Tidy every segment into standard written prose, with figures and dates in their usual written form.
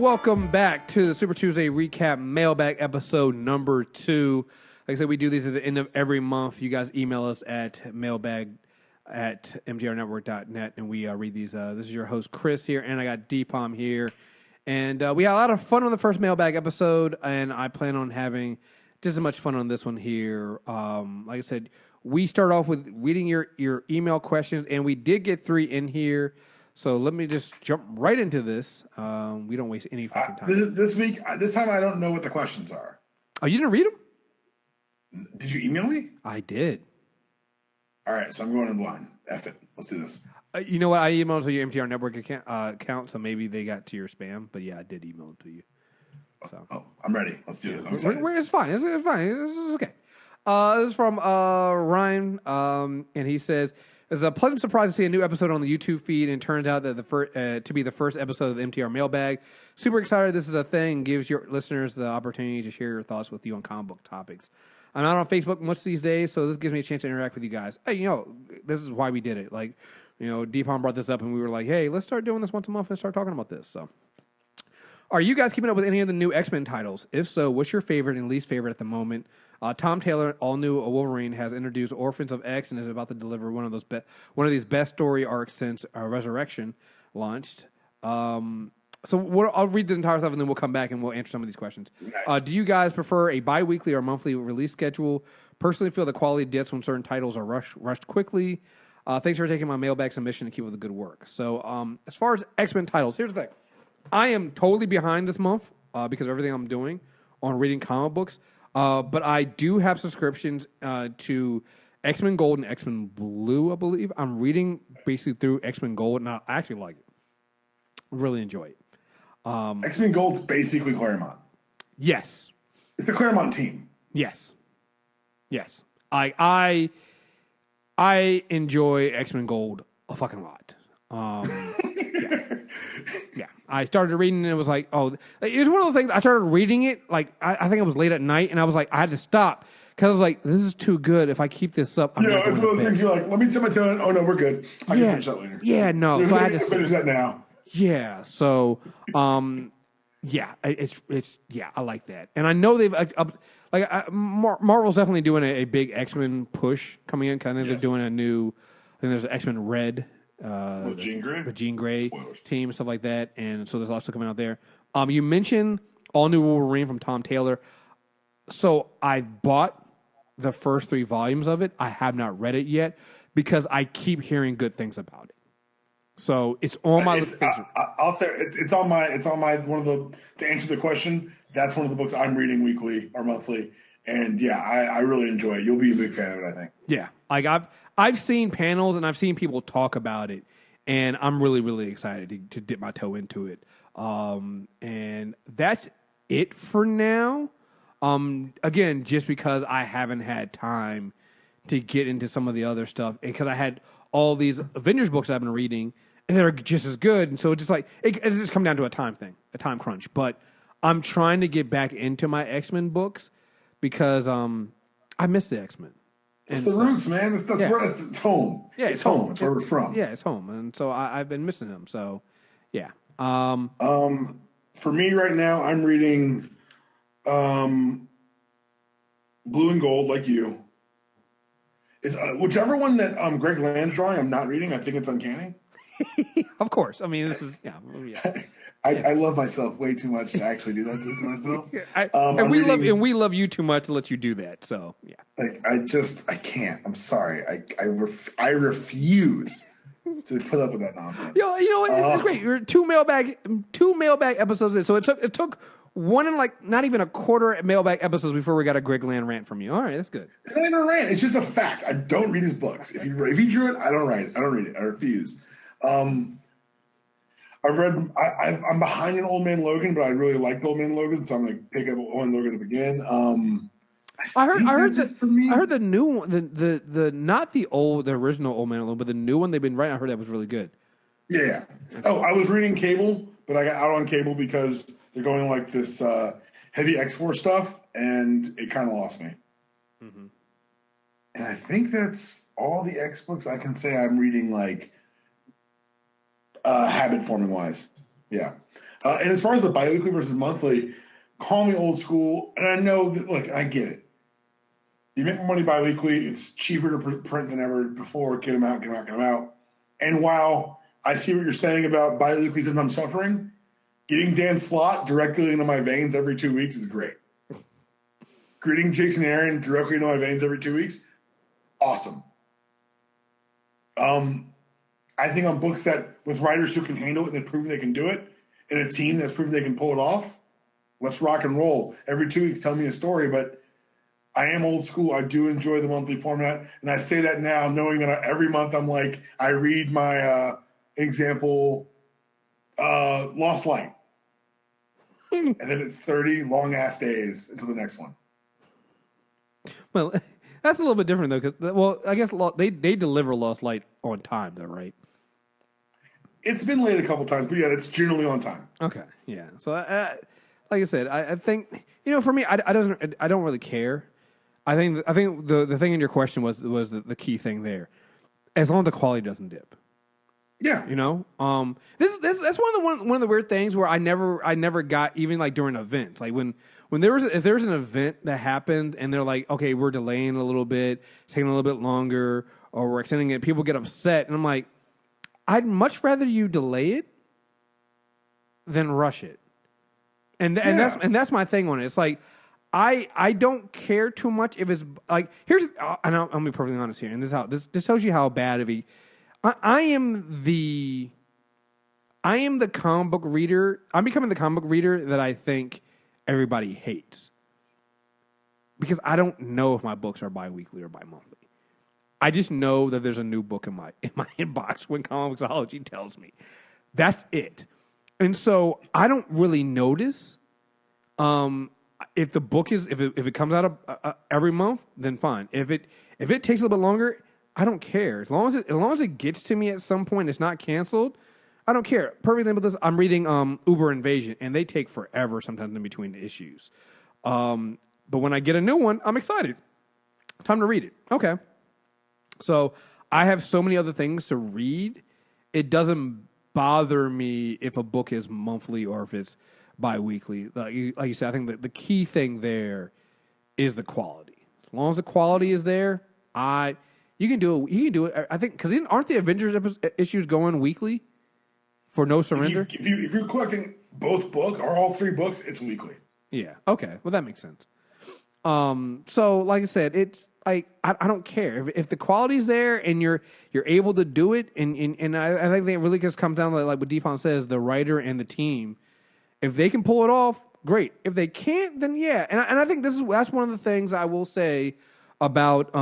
Welcome back to the Super Tuesday Recap Mailbag episode number 2. Like I said, we do these at the end of every month. You guys email us at mailbag@mtrnetwork.net, and we read these. This is your host, Chris, here, and I got Dpalm here. And we had a lot of fun on the first Mailbag episode, and I plan on having just as much fun on this one here. Like I said, we start off with reading your email questions, and we did get 3 in here. So let me just jump right into this. We don't waste any fucking time. This time I don't know what the questions are. Oh, you didn't read them? Did you email me? I did. All right, so I'm going in blind. F it. Let's do this. You know what? I emailed to your MTR Network account, so maybe they got to your spam. But yeah, I did email it to you. So I'm ready. Let's do this. I'm excited. It's fine. It's fine. It's okay. This is from Ryan, and he says, "It's a pleasant surprise to see a new episode on the YouTube feed, and it turns out that to be the first episode of the MTR Mailbag. Super excited this is a thing. Gives your listeners the opportunity to share your thoughts with you on comic book topics. I'm not on Facebook much these days, so this gives me a chance to interact with you guys. Hey, this is why we did it. Like, Dpalm brought this up, and we were like, hey, let's start doing this once a month and start talking about this. So, are you guys keeping up with any of the new X-Men titles? If so, what's your favorite and least favorite at the moment? Tom Taylor, all new Wolverine, has introduced Orphans of X and is about to deliver one of these best story arcs since Resurrection launched. So I'll read the entire stuff and then we'll come back and we'll answer some of these questions. Nice. Do you guys prefer a bi-weekly or monthly release schedule? Personally, feel the quality dips when certain titles are rushed quickly. Thanks for taking my mailbag submission and keep up the good work. So as far as X-Men titles, here's the thing. I am totally behind this month because of everything I'm doing on reading comic books. But I do have subscriptions to X-Men Gold and X-Men Blue, I believe. I'm reading basically through X-Men Gold, and I actually like it. Really enjoy it. X-Men Gold's basically Claremont. Yes. It's the Claremont team. Yes. I enjoy X-Men Gold a fucking lot. Yeah. I started reading and it was like, it was one of those things. I started reading it I think it was late at night, and I was like, I had to stop because I was like, this is too good. If I keep this up, it's one of those things you're like, let me tip my toe in. Oh no, we're good. I can finish that later. Yeah, no. So I had to finish that now. Yeah. So, it's I like that, and I know they've Marvel's definitely doing a big X-Men push coming in. Kind of, they're doing a new. I think there's an X-Men Red. With Jean Grey team, stuff like that, and so there's lots of coming out there. You mentioned all new Wolverine from Tom Taylor, so I bought the first 3 volumes of it. I have not read it yet because I keep hearing good things about it. So it's on my list. I'll say it's on my to answer the question. That's one of the books I'm reading weekly or monthly, and I really enjoy it. You'll be a big fan of it, I think. Yeah, I've seen panels and I've seen people talk about it, and I'm really, really excited to dip my toe into it. And that's it for now. Again, just because I haven't had time to get into some of the other stuff, because I had all these Avengers books I've been reading, and they're just as good. And so it's just like it's just come down to a time thing, a time crunch. But I'm trying to get back into my X-Men books because I miss the X-Men. It's the roots, man. That's where it's home. Yeah, it's home. It's where we're from. Yeah, it's home, and so I've been missing them. So, yeah. For me right now, I'm reading Blue and Gold, like you. Is whichever one that Greg Land's drawing, I'm not reading. I think it's Uncanny. Of course. I mean, this is I love myself way too much to actually do that to myself. And we love you too much to let you do that. So yeah, I can't. I'm sorry. I refuse to put up with that nonsense. You know what? It's great. You're two mailbag episodes in. So it took one and not even a quarter mailbag episodes before we got a Greg Land rant from you. All right, that's good. It's not even a rant. It's just a fact. I don't read his books. If he drew it, I don't write it. I don't read it. I refuse. I'm behind in Old Man Logan, but I really liked Old Man Logan, so I'm going to pick up Old Man Logan up again. I heard the new one, the not the original Old Man Logan, but the new one they've been writing. I heard that was really good. Yeah. Oh, I was reading Cable, but I got out on Cable because they're going like this heavy X-Force stuff, and it kind of lost me. Mm-hmm. And I think that's all the X books I can say I'm reading, habit forming wise. Yeah. And as far as the biweekly versus monthly, call me old school. And I know that, look, I get it. You make more money biweekly. It's cheaper to print than ever before. Get them out, get them out, get them out. And while I see what you're saying about biweeklies if I'm suffering, getting Dan Slott directly into my veins every 2 weeks is great. Getting Jason Aaron directly into my veins every 2 weeks, awesome. I think on books that with writers who can handle it and they've proven they can do it, and a team that's proven they can pull it off, let's rock and roll. Every 2 weeks, tell me a story, but I am old school. I do enjoy the monthly format, and I say that now knowing that every month I'm like, I read my example, Lost Light. And then it's 30 long-ass days until the next one. Well, that's a little bit different, though. Cause, well, I guess they deliver Lost Light on time, though, right? It's been late a couple times, but yeah, it's generally on time. Okay, yeah. So, like I said, I think for me, I don't really care. I think the thing in your question was the key thing there. As long as the quality doesn't dip. Yeah. That's one of the weird things where I never got, even like during events. Like if there's an event that happened and they're like, okay, we're delaying a little bit, taking a little bit longer, or we're extending it, people get upset, and I'm like, I'd much rather you delay it than rush it. And that's my thing on it. It's like I don't care too much if it's like and I'll be perfectly honest here, and this tells you how bad of a I am the comic book reader. I'm becoming the comic book reader that I think everybody hates. Because I don't know if my books are bi-weekly or bi-monthly. I just know that there's a new book in my inbox when Comixology tells me. That's it. And so I don't really notice if the book if it comes out every month, then fine. If it takes a little bit longer, I don't care. As long as it gets to me at some point, it's not canceled. I don't care. Perfect example of this, I'm reading Uber Invasion, and they take forever sometimes in between the issues. But when I get a new one, I'm excited. Time to read it. Okay. So I have so many other things to read. It doesn't bother me if a book is monthly or if it's bi-weekly. Like you said, I think that the key thing there is the quality. As long as the quality is there, you can do it. You can do it. I think because aren't the Avengers issues going weekly for No Surrender? If you're collecting both books or all three books, it's weekly. Yeah. Okay. Well, that makes sense. So, like I said, it's like I don't care if the quality's there and you're able to do it, and I think that really just comes down to like what Dpalm says, the writer and the team. If they can pull it off, great. If they can't, then yeah. And I think that's one of the things I will say about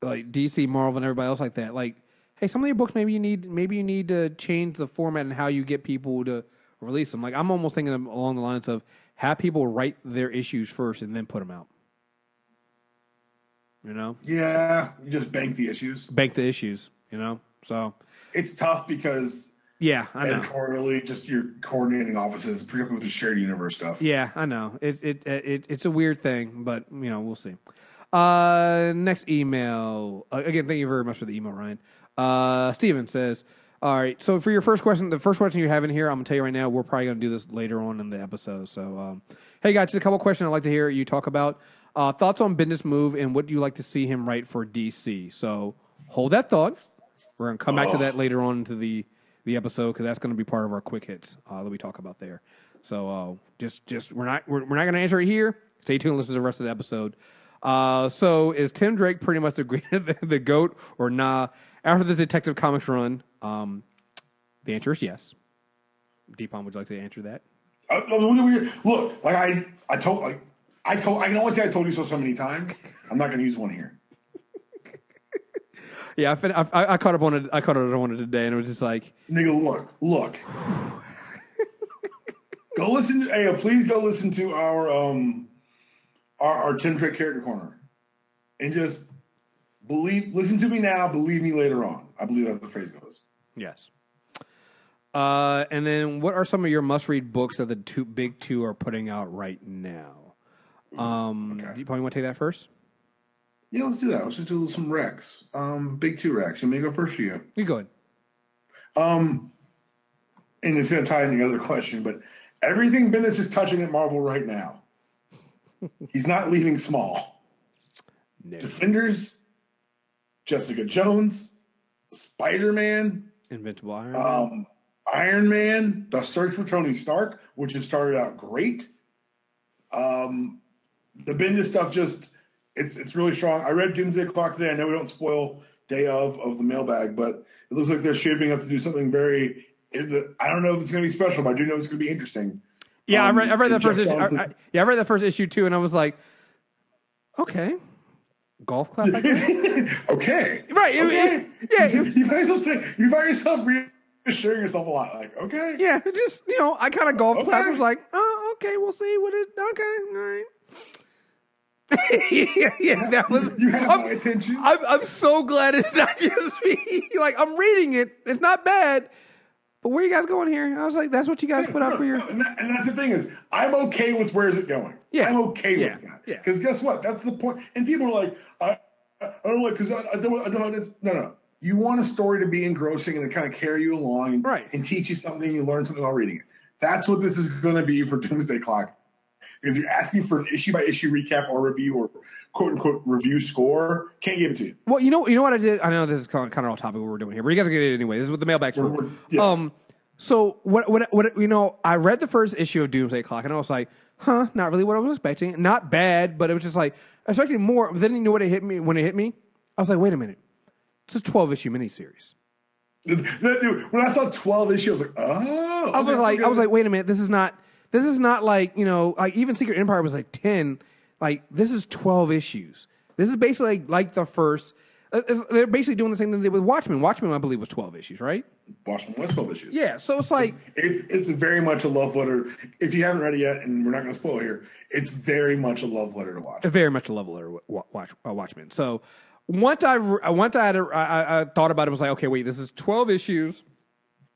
like DC, Marvel, and everybody else like that. Like, hey, some of your books maybe you need to change the format and how you get people to release them. Like, I'm almost thinking along the lines of have people write their issues first and then put them out. You know? Yeah, you just bank the issues. Bank the issues. You know? So it's tough because yeah, I know. Editorially, just your coordinating offices, particularly with the shared universe stuff. Yeah, I know. It's a weird thing, but we'll see. Next email. Again, thank you very much for the email, Ryan. Steven says, all right, so for your first question, the first question you have in here, I'm going to tell you right now, we're probably going to do this later on in the episode. So, hey, guys, just a couple questions I'd like to hear you talk about. Thoughts on Bendis' move and what do you like to see him write for DC? So, hold that thought. We're going to come back to that later on into the episode because that's going to be part of our quick hits that we talk about there. So, just we're not going to answer it here. Stay tuned and listen to the rest of the episode. So is Tim Drake pretty much the GOAT or nah? After the Detective Comics run, the answer is yes. Dpalm, would you like to answer that? Look, like I can only say I told you so many times. I'm not going to use one here. Yeah, I caught up on it. I caught up on it today, and it was just like, nigga, look. Go listen. Please go listen to our Tim Drake character corner, and just listen to me now, believe me later on. I believe that's the phrase goes. Yes. And then what are some of your must-read books that the big two are putting out right now? Okay. Do you probably want to take that first? Yeah, let's do that. Let's just do some recs. Big two recs. You may go first for you. You go ahead. And it's going to tie in the other question, but everything Bendis is touching at Marvel right now, he's not leaving small. No. Defenders, Jessica Jones, Spider-Man, Invincible Iron Man. Iron Man, The Search for Tony Stark, which has started out great. The Bendis stuff it's really strong. I read Doomsday Clock today. I know we don't spoil day of the mailbag, but it looks like they're shaping up to do something very. I don't know if it's going to be special, but I do know it's going to be interesting. Yeah, I read that first issue. I read that first issue too, and I was like, okay, golf clap. I guess. Okay, right? Okay. You find yourself reassuring yourself a lot. Like, okay, yeah, just I kind of golf clap. I was like, oh, okay, we'll see what it. Okay, all right. yeah, that was. You have my attention. I'm so glad it's not just me. Like, I'm reading it. It's not bad. But where are you guys going here? I was like, that's what you guys put out for your. And that's the thing is, I'm okay with where's it going. Yeah. I'm okay with that. Yeah. Because guess what? That's the point. And people are like, I don't like, because I don't know how it's. No. You want a story to be engrossing and to kind of carry you along and teach you something, you learn something while reading it. That's what this is going to be for Doomsday Clock. Because you're asking for an issue-by-issue recap or review or quote-unquote review score. Can't give it to you. Well, you know what I did? I know this is kind of off topic what we're doing here, but you guys are getting it anyway. This is what the mailbag's for. Yeah. So what I read the first issue of Doomsday Clock, and I was like, not really what I was expecting. Not bad, but it was just like, I was expecting more. But then you know what it hit me? When it hit me, I was like, wait a minute. It's a 12-issue miniseries. Dude, when I saw 12 issues, I was like, oh. I was like, wait a minute. This is not like, like even Secret Empire was like 10. Like, this is 12 issues. This is basically like the first. They're basically doing the same thing they did with Watchmen. Watchmen, I believe, was 12 issues, right? Watchmen was 12 issues. Yeah, so it's like. It's very much a love letter. If you haven't read it yet, and we're not going to spoil it here, it's very much a love letter to watch. Very much a love letter to Watchmen. So once I thought about it, I was like, okay, wait, this is 12 issues.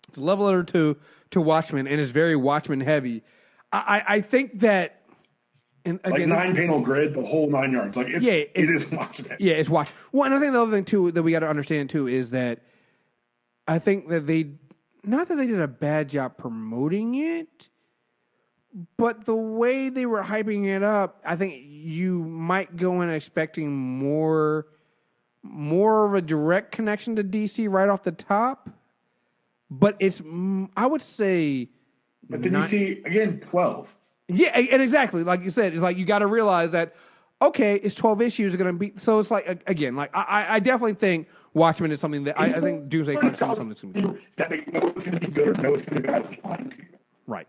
It's a love letter to Watchmen, and it's very Watchmen heavy. I think that, and again, like 9-panel grid, the whole 9 yards. Like it is Watchmen. Yeah, it's Watchmen. Well, and I think the other thing too that we got to understand too is that I think that not that they did a bad job promoting it, but the way they were hyping it up, I think you might go in expecting more of a direct connection to DC right off the top. But it's, I would say. But then you see, again, 12. Yeah, and exactly. Like you said, it's like you got to realize that, okay, it's 12 issues are going to be. So it's like, again, like I definitely think Watchmen is something that I think Doomsday Clock is something that's going to be. That they know it's going to be good or know it's going to be bad. Right.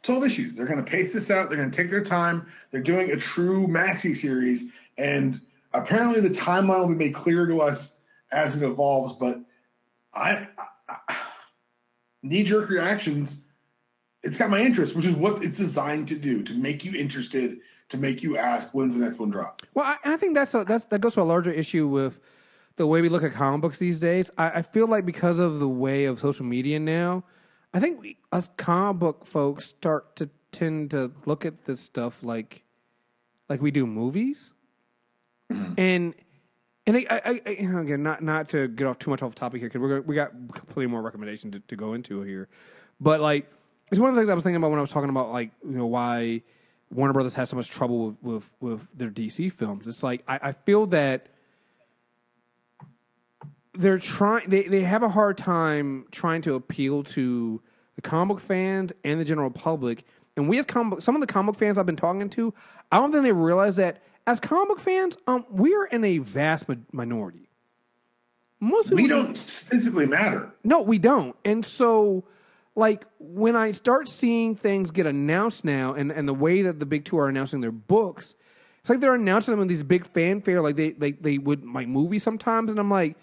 12 issues. They're going to pace this out. They're going to take their time. They're doing a true maxi series. And apparently the timeline will be made clear to us as it evolves. But knee-jerk reactions, it's got my interest, which is what it's designed to do, to make you interested, to make you ask, when's the next one drop? Well, I think that goes to a larger issue with the way we look at comic books these days. I feel like because of the way of social media now, I think us comic book folks start to tend to look at this stuff like we do movies. Mm-hmm. And again, not to get off too much off topic here, because we got plenty more recommendations to go into here, but like. It's one of the things I was thinking about when I was talking about, like, why Warner Brothers has so much trouble with their DC films. It's like I feel that they're they have a hard time trying to appeal to the comic book fans and the general public. And we as some of the comic book fans I've been talking to, I don't think they realize that as comic book fans, we are in a vast minority. Most people we don't physically matter. No, we don't. And so. Like, when I start seeing things get announced now and the way that the big two are announcing their books, it's like they're announcing them in these big fanfare, like they would like movies sometimes, and I'm like,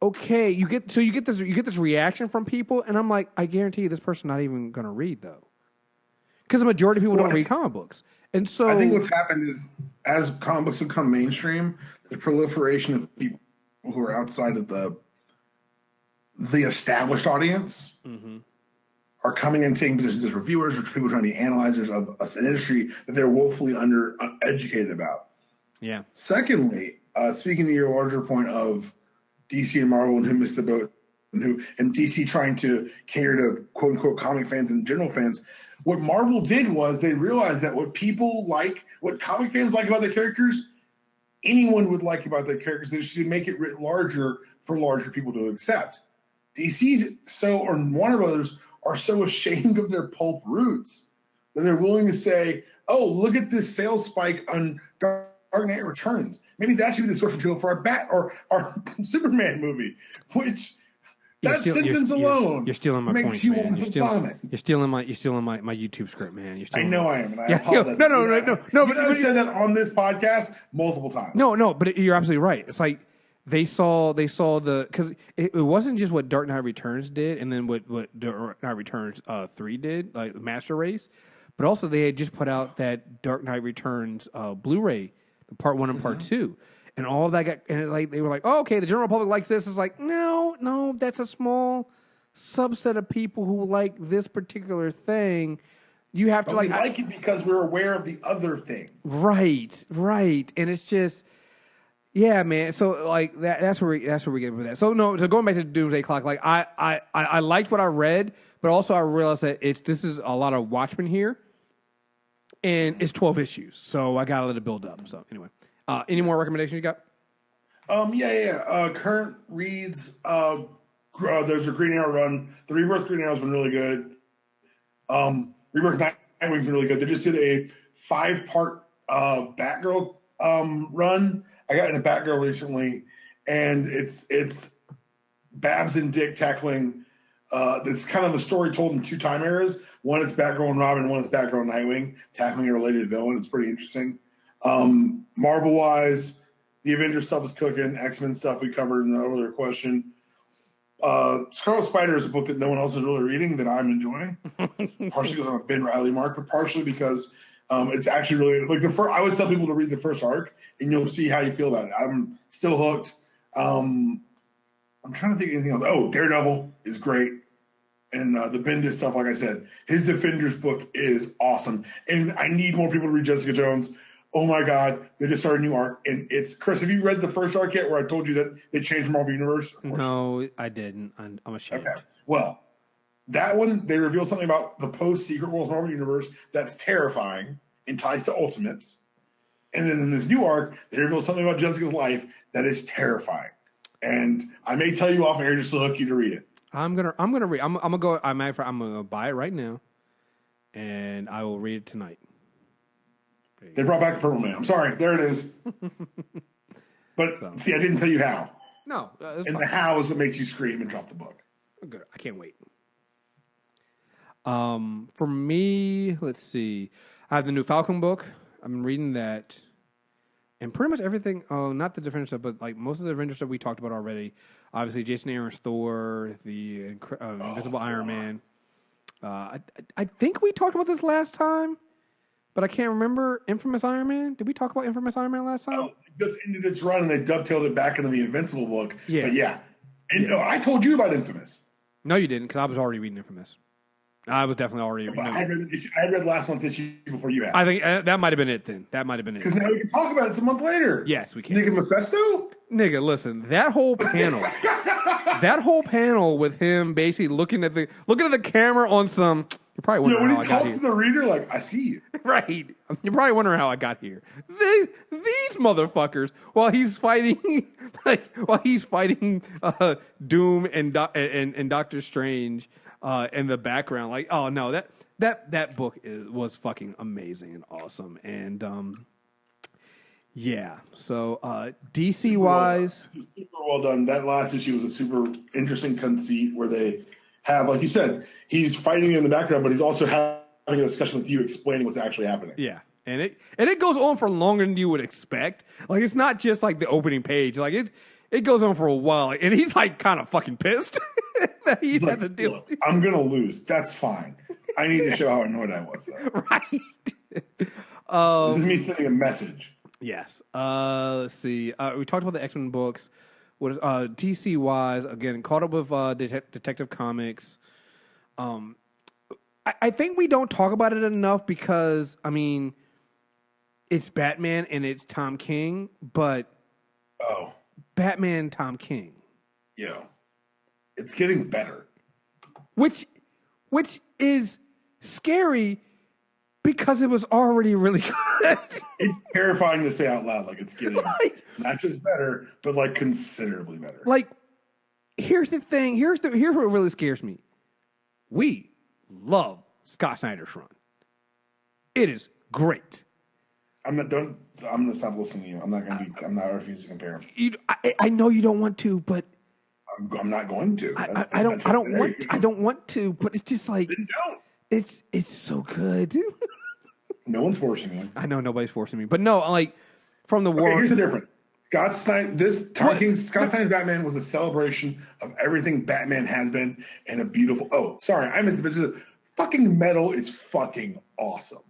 okay, you get this reaction from people, and I'm like, I guarantee you this person's not even gonna read though. Because the majority of people don't read comic books. And so I think what's happened is as comic books have become mainstream, the proliferation of people who are outside of the established audience. Mm-hmm. Are coming and taking positions as reviewers or people trying to be analyzers of an industry that they're woefully undereducated about. Yeah. Secondly, speaking to your larger point of DC and Marvel and who missed the boat and DC trying to cater to quote unquote comic fans and general fans. What Marvel did was they realized that what people like, what comic fans like about the characters, anyone would like about the characters. They should make it writ larger for larger people to accept. Or Warner Brothers are so ashamed of their pulp roots that they're willing to say, "Oh, look at this sales spike on Dark Knight Returns. Maybe that should be the source material for our Superman movie." Which that sentence alone, you're stealing my points, man. You're stealing my YouTube script, man. I know I am, and I apologize. No. But I've said that on this podcast multiple times. No, but you're absolutely right. It's like they saw because it wasn't just what Dark Knight Returns did, and then what Dark Knight Returns 3 did, like Master Race, but also they had just put out that Dark Knight Returns Blu-ray, Part 1 and Part 2. And all of that got, and they were like, "Oh, okay, the general public likes this." It's like, no, that's a small subset of people who like this particular thing. You have to we like it because we're aware of the other thing. Right, and it's just, yeah, man. So like that's where we get with that. So going back to Doomsday Clock, like I liked what I read, but also I realized that this is a lot of Watchmen here, and it's 12 issues, so I gotta let it build up. So anyway. Any more recommendations you got? Current reads. There's a Green Arrow run. The Rebirth Green Arrow's been really good. Rebirth Nightwing's been really good. They just did a 5-part Batgirl run. I got into Batgirl recently, and it's Babs and Dick tackling. It's kind of a story told in 2 time eras. One is Batgirl and Robin. One is Batgirl and Nightwing tackling a related villain. It's pretty interesting. Marvel wise, the Avengers stuff is cooking. X-Men stuff we covered in the earlier question. Scarlet Spider is a book that no one else is really reading that I'm enjoying. Partially because I'm a Ben Riley mark, but partially because it's actually really like I would tell people to read the first arc, and you'll see how you feel about it. I'm still hooked. I'm trying to think of anything else. Oh, Daredevil is great. And the Bendis stuff, like I said, his Defenders book is awesome. And I need more people to read Jessica Jones. Oh my God, they just started a new arc. And it's, Chris, have you read the first arc yet where I told you that they changed Marvel Universe? No, I didn't. I'm ashamed. Okay. Well, that one, they reveal something about the post-Secret Wars Marvel Universe that's terrifying and ties to Ultimates. And then in this new arc, they reveal something about Jessica's life that is terrifying. And I may tell you off air just to hook you to read it. I'm gonna read. I'm gonna buy it right now, and I will read it tonight. They brought back the Purple Man. I'm sorry. There it is. But see, I didn't tell you how. No, and fine. The how is what makes you scream and drop the book. Good. I can't wait. For me, let's see. I have the new Falcon book. I've been reading that, and pretty much everything. Oh, not the Defender stuff, but like most of the Avengers stuff we talked about already. Obviously, Jason Aaron's Thor, the Invisible Iron Man. I think we talked about this last time, but I can't remember. Infamous Iron Man. Did we talk about Infamous Iron Man last time? Oh, it just ended its run and they dovetailed it back into the Invincible book. Yeah, but yeah. And no, I told you about Infamous. No, you didn't, because I was already reading Infamous. I was definitely already reading. I read last month's issue before you had. I think that might have been it then. That might have been it. Because now we can talk about it. It's a month later. Yes, we can. Nigga Mephisto? Nigga, listen, that whole panel with him basically looking at the camera on some. You're probably wondering how I got here. When he talks to the reader, like, I see you. Right. You're probably wondering how I got here. These motherfuckers, while he's fighting Doom and Doctor Strange in the background, like, oh no, that book was fucking amazing and awesome. And yeah. So DC wise, super well done. That last issue was a super interesting conceit where they have, like you said, he's fighting in the background, but he's also having a discussion with you, explaining what's actually happening. Yeah, and it goes on for longer than you would expect. Like, it's not just like the opening page. Like it goes on for a while, and he's like kind of fucking pissed that he's had to deal. Look, I'm gonna lose. That's fine. I need to show how annoyed I was, though. Right. This is me sending a message. Yes. Let's see. We talked about the X-Men books. What is DC wise? Again, caught up with Detective Comics. I think we don't talk about it enough because, I mean, it's Batman and it's Tom King, but Batman, Tom King. Yeah. It's getting better. Which is scary because it was already really good. It's terrifying to say out loud. Like, it's getting not just better, but like considerably better. Like, here's the thing. Here's what really scares me. We love Scott Snyder's run. It is great. I'm gonna stop listening to you. I'm not refusing to compare him. I know you don't want to, but I'm not going to. I don't want to, but it's just like Then don't. it's so good. No one's forcing you. I know nobody's forcing me, but no, like from the war. Okay, here's the difference. Scott Snyder's Batman was a celebration of everything Batman has been and a beautiful. Oh, sorry, I meant to mention fucking Metal is fucking awesome.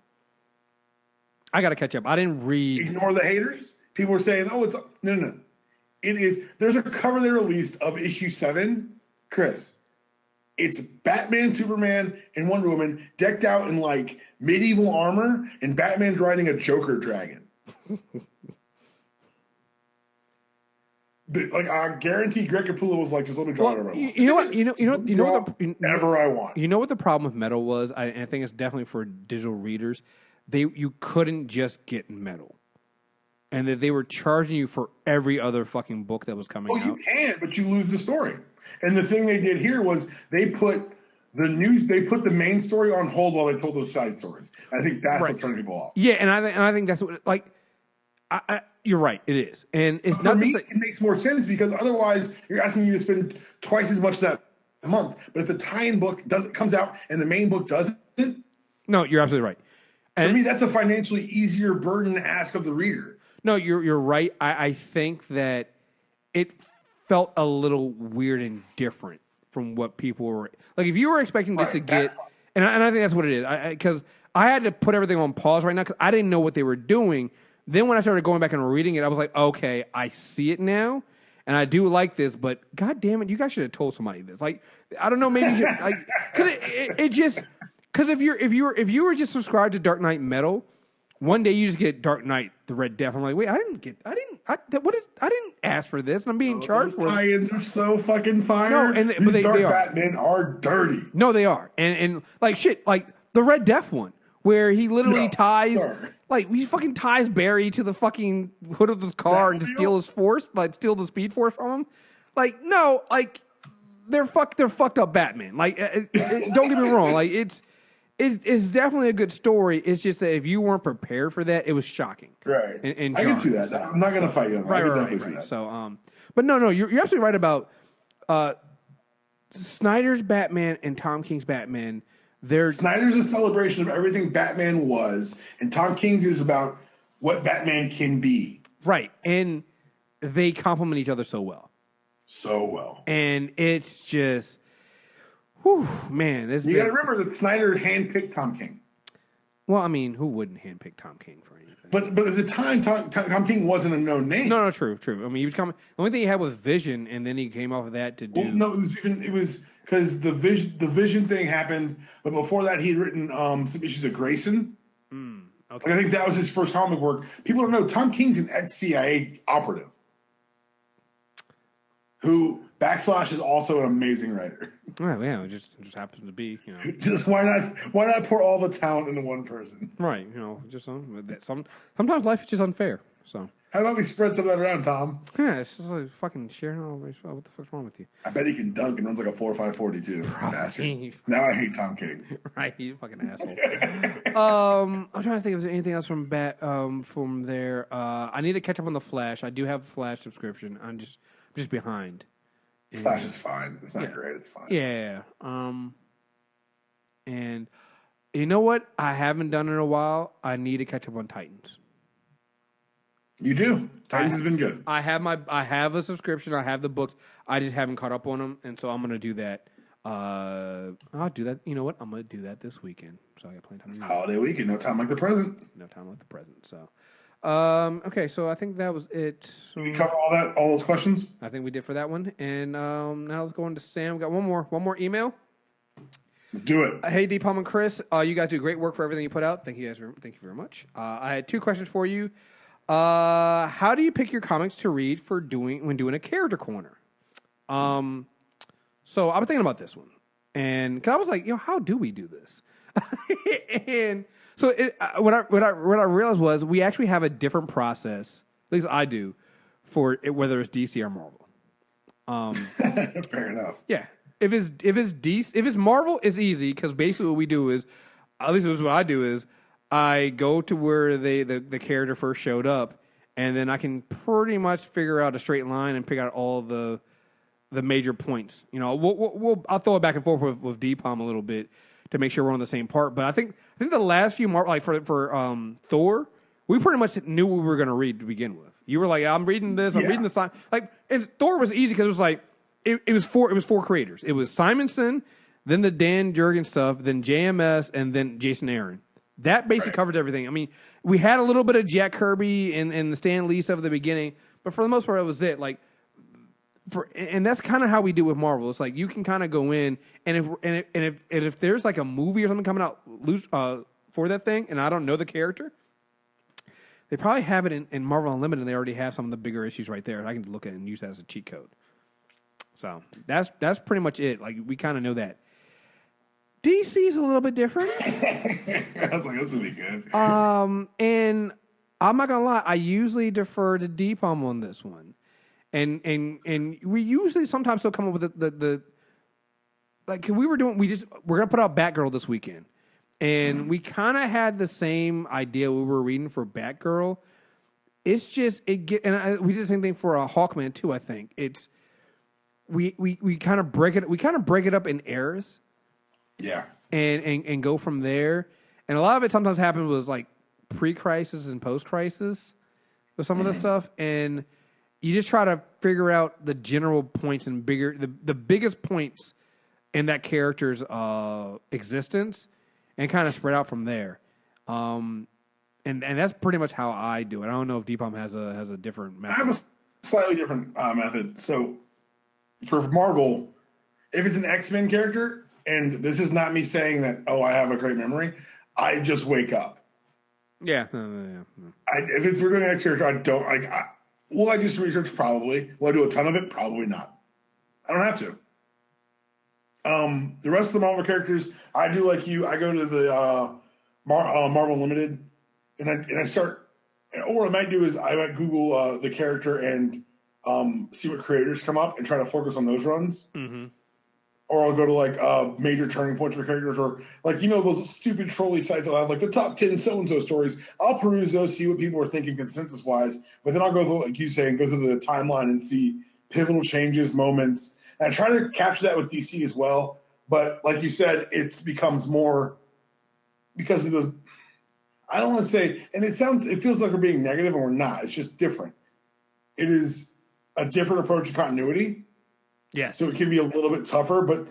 I got to catch up. I didn't read. Ignore the haters. People were saying, "Oh, it's no." It is. There's a cover they released of issue 7, Chris. It's Batman, Superman, and Wonder Woman decked out in like medieval armor, and Batman's riding a Joker dragon. Like I guarantee, Greg Capullo was like, "Just let me draw it over." You know what? Whatever I want. You know what the problem with Metal was? I think it's definitely for digital readers. You couldn't just get Metal, and that they were charging you for every other fucking book that was coming out. You can, but you lose the story. And the thing they did here was they put the main story on hold while they told those side stories. I think that's what turned people off. Yeah, and I think that's what like. You're right. It is, and it's for not. Me, it makes more sense because otherwise you're asking me to spend twice as much that month. But if the tie-in book comes out and the main book doesn't, no, you're absolutely right. And for me, that's a financially easier burden to ask of the reader. No, you're right. I think that it felt a little weird and different from what people were like. If you were expecting this to get, and I think that's what it is, because I had to put everything on pause right now because I didn't know what they were doing. Then when I started going back and reading it, I was like, okay, I see it now, and I do like this. But God damn it, you guys should have told somebody this. Like, I don't know, maybe you should, like, cause it just because if you were just subscribed to Dark Knight Metal, one day you just get Dark Knight the Red Death. I'm like, wait, I didn't ask for this, and I'm being charged for it. Tie-ins are so fucking fire. No, but they are. Batmen are dirty. No, they are, and like shit, like the Red Death one. Where he literally he fucking ties Barry to the fucking hood of his car and just steal the Speed Force from him. Like, no, like they're fucked up Batman. Like, don't get me wrong. Like, it's definitely a good story. It's just that if you weren't prepared for that, it was shocking. Right. And I can see that. I'm not gonna fight you on that. I can definitely see that. So, but no, you're absolutely right about Snyder's Batman and Tom King's Batman. Snyder's a celebration of everything Batman was, and Tom King's is about what Batman can be. Right, and they complement each other so well. So well. And it's just, whew, man. You got to remember that Snyder handpicked Tom King. Well, I mean, who wouldn't handpick Tom King for anything? But at the time, Tom King wasn't a known name. No, true. I mean, he was coming. The only thing he had was Vision, and then he came off of that to do. Well, no, it was because the Vision thing happened, but before that, he'd written some issues of Grayson. Okay. Like, I think that was his first comic work. People don't know Tom King's an ex-CIA operative who Backslash is also an amazing writer. Well, yeah, it just happens to be, you know. Just why not pour all the talent into one person? Right, you know, just sometimes life is just unfair. So how about we spread some of that around, Tom? Yeah, it's just like fucking sharing all this. What the fuck's wrong with you? I bet he can dunk and runs like a 4.5 too. Bastard. Now I hate Tom King. Right, you fucking asshole. I'm trying to think if there's anything else from there. I need to catch up on the Flash. I do have a Flash subscription. I'm just behind. Flash is fine. It's not great. It's fine. Yeah. And you know what? I haven't done in a while. I need to catch up on Titans. You do. Titans has been good. I have a subscription. I have the books. I just haven't caught up on them, and so I'm gonna do that. I'll do that. You know what? I'm gonna do that this weekend. So I got plenty of time. Holiday weekend. No time like the present. No time like the present. So. Okay, so I think that was it. Did we cover all those questions? I think we did for that one. And now let's go on to Sam. We got one more email. Let's do it. Hey, Dpalm and Chris, you guys do great work for everything you put out. Thank you very much. I had 2 questions for you. How do you pick your comics to read when doing a character corner? So I was thinking about this one, and 'cause I was like, how do we do this? And so what I realized was we actually have a different process. At least I do for it, whether it's DC or Marvel. Fair enough. Yeah, if it's DC, if it's Marvel, it's easy because basically what we do is, at least this is what I do is, I go to where the character first showed up, and then I can pretty much figure out a straight line and pick out all the major points. I'll throw it back and forth with Dpalm a little bit to make sure we're on the same part. But I think the last few like for Thor, we pretty much knew what we were going to read to begin with. You were like, I'm reading this, I'm reading the sign. Like, and Thor was easy because it was like it was four creators. It was Simonson, then the Dan Jurgens stuff, then JMS, and then Jason Aaron. That basically covers everything. I mean, we had a little bit of Jack Kirby and the Stan Lee stuff at the beginning, but for the most part, that was it. Like, and that's kind of how we do with Marvel. It's like you can kind of go in, and if there's like a movie or something coming out for that thing, and I don't know the character, they probably have it in Marvel Unlimited, and they already have some of the bigger issues right there. I can look at it and use that as a cheat code. So that's pretty much it. Like, we kind of know that. DC is a little bit different. I was like, this would be good. And I'm not gonna lie, I usually defer to Dpalm on this one. And we usually sometimes still come up with the like we're gonna put out Batgirl this weekend. And we kind of had the same idea we were reading for Batgirl. It's just we did the same thing for Hawkman too. I think it's we kind of break it up in eras. Yeah, and go from there. And a lot of it sometimes happened was like pre-crisis and post-crisis with some of the stuff, and you just try to figure out the general points and the biggest points in that character's existence, and kind of spread out from there. And that's pretty much how I do it. I don't know if Dpalm has a different method. I have a slightly different method. So for Marvel, if it's an X-Men character, and this is not me saying that, I have a great memory, I just wake up. Yeah. If we're doing an X character, I don't like. Will I do some research? Probably. Will I do a ton of it? Probably not. I don't have to. The rest of the Marvel characters, I do like you. I go to the Marvel Limited, and I start. Or what I might do is I might Google the character and see what creators come up and try to focus on those runs. Mm-hmm. Or I'll go to like major turning points for characters, or like those stupid trolley sites that have like the top 10 so-and-so stories. I'll peruse those, see what people are thinking consensus wise, but then I'll go through, like you saying, go through the timeline and see pivotal changes, moments, and I try to capture that with DC as well. But like you said, it becomes more because of I don't want to say, and it feels like we're being negative, and we're not. It's just different. It is a different approach to continuity. Yes. So it can be a little bit tougher, but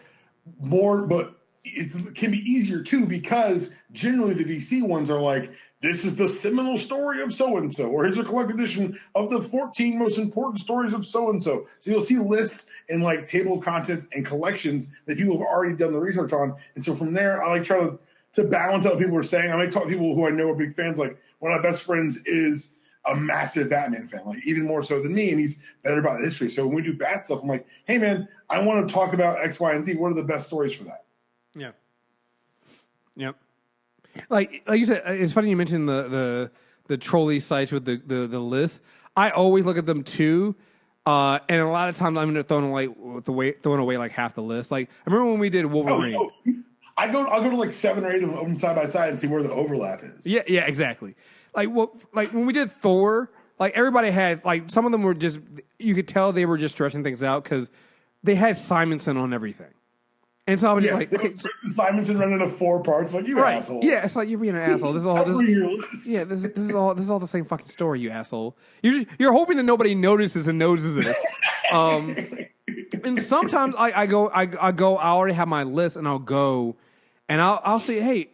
it can be easier too, because generally the DC ones are like, this is the seminal story of so-and-so, or here's a collected edition of the 14 most important stories of so-and-so. So you'll see lists and like table of contents and collections that people have already done the research on. And so from there, I like try to balance out what people are saying. I might talk to people who I know are big fans. Like, one of my best friends is a massive Batman fan, like even more so than me, and he's better about history. So when we do Bat stuff, I'm like, hey man, I want to talk about X, Y, and Z. What are the best stories for that? Yeah. Yep. Like you said, it's funny you mentioned the trolley sites with the list. I always look at them too, and a lot of times I'm throwing away like half the list. Like, I remember when we did Wolverine. I'll go to like 7 or 8 of them side by side and see where the overlap is. Yeah, exactly. Like when we did Thor, like everybody had like some of them were just, you could tell they were just stretching things out because they had Simonson on everything, and so I was just like, okay, Simonson running into 4 parts, like, you asshole. Yeah, it's like, you're being an asshole. This is all. This is all the same fucking story, you asshole. You're hoping that nobody notices it. And sometimes I already have my list, and I'll go, and I'll say, hey,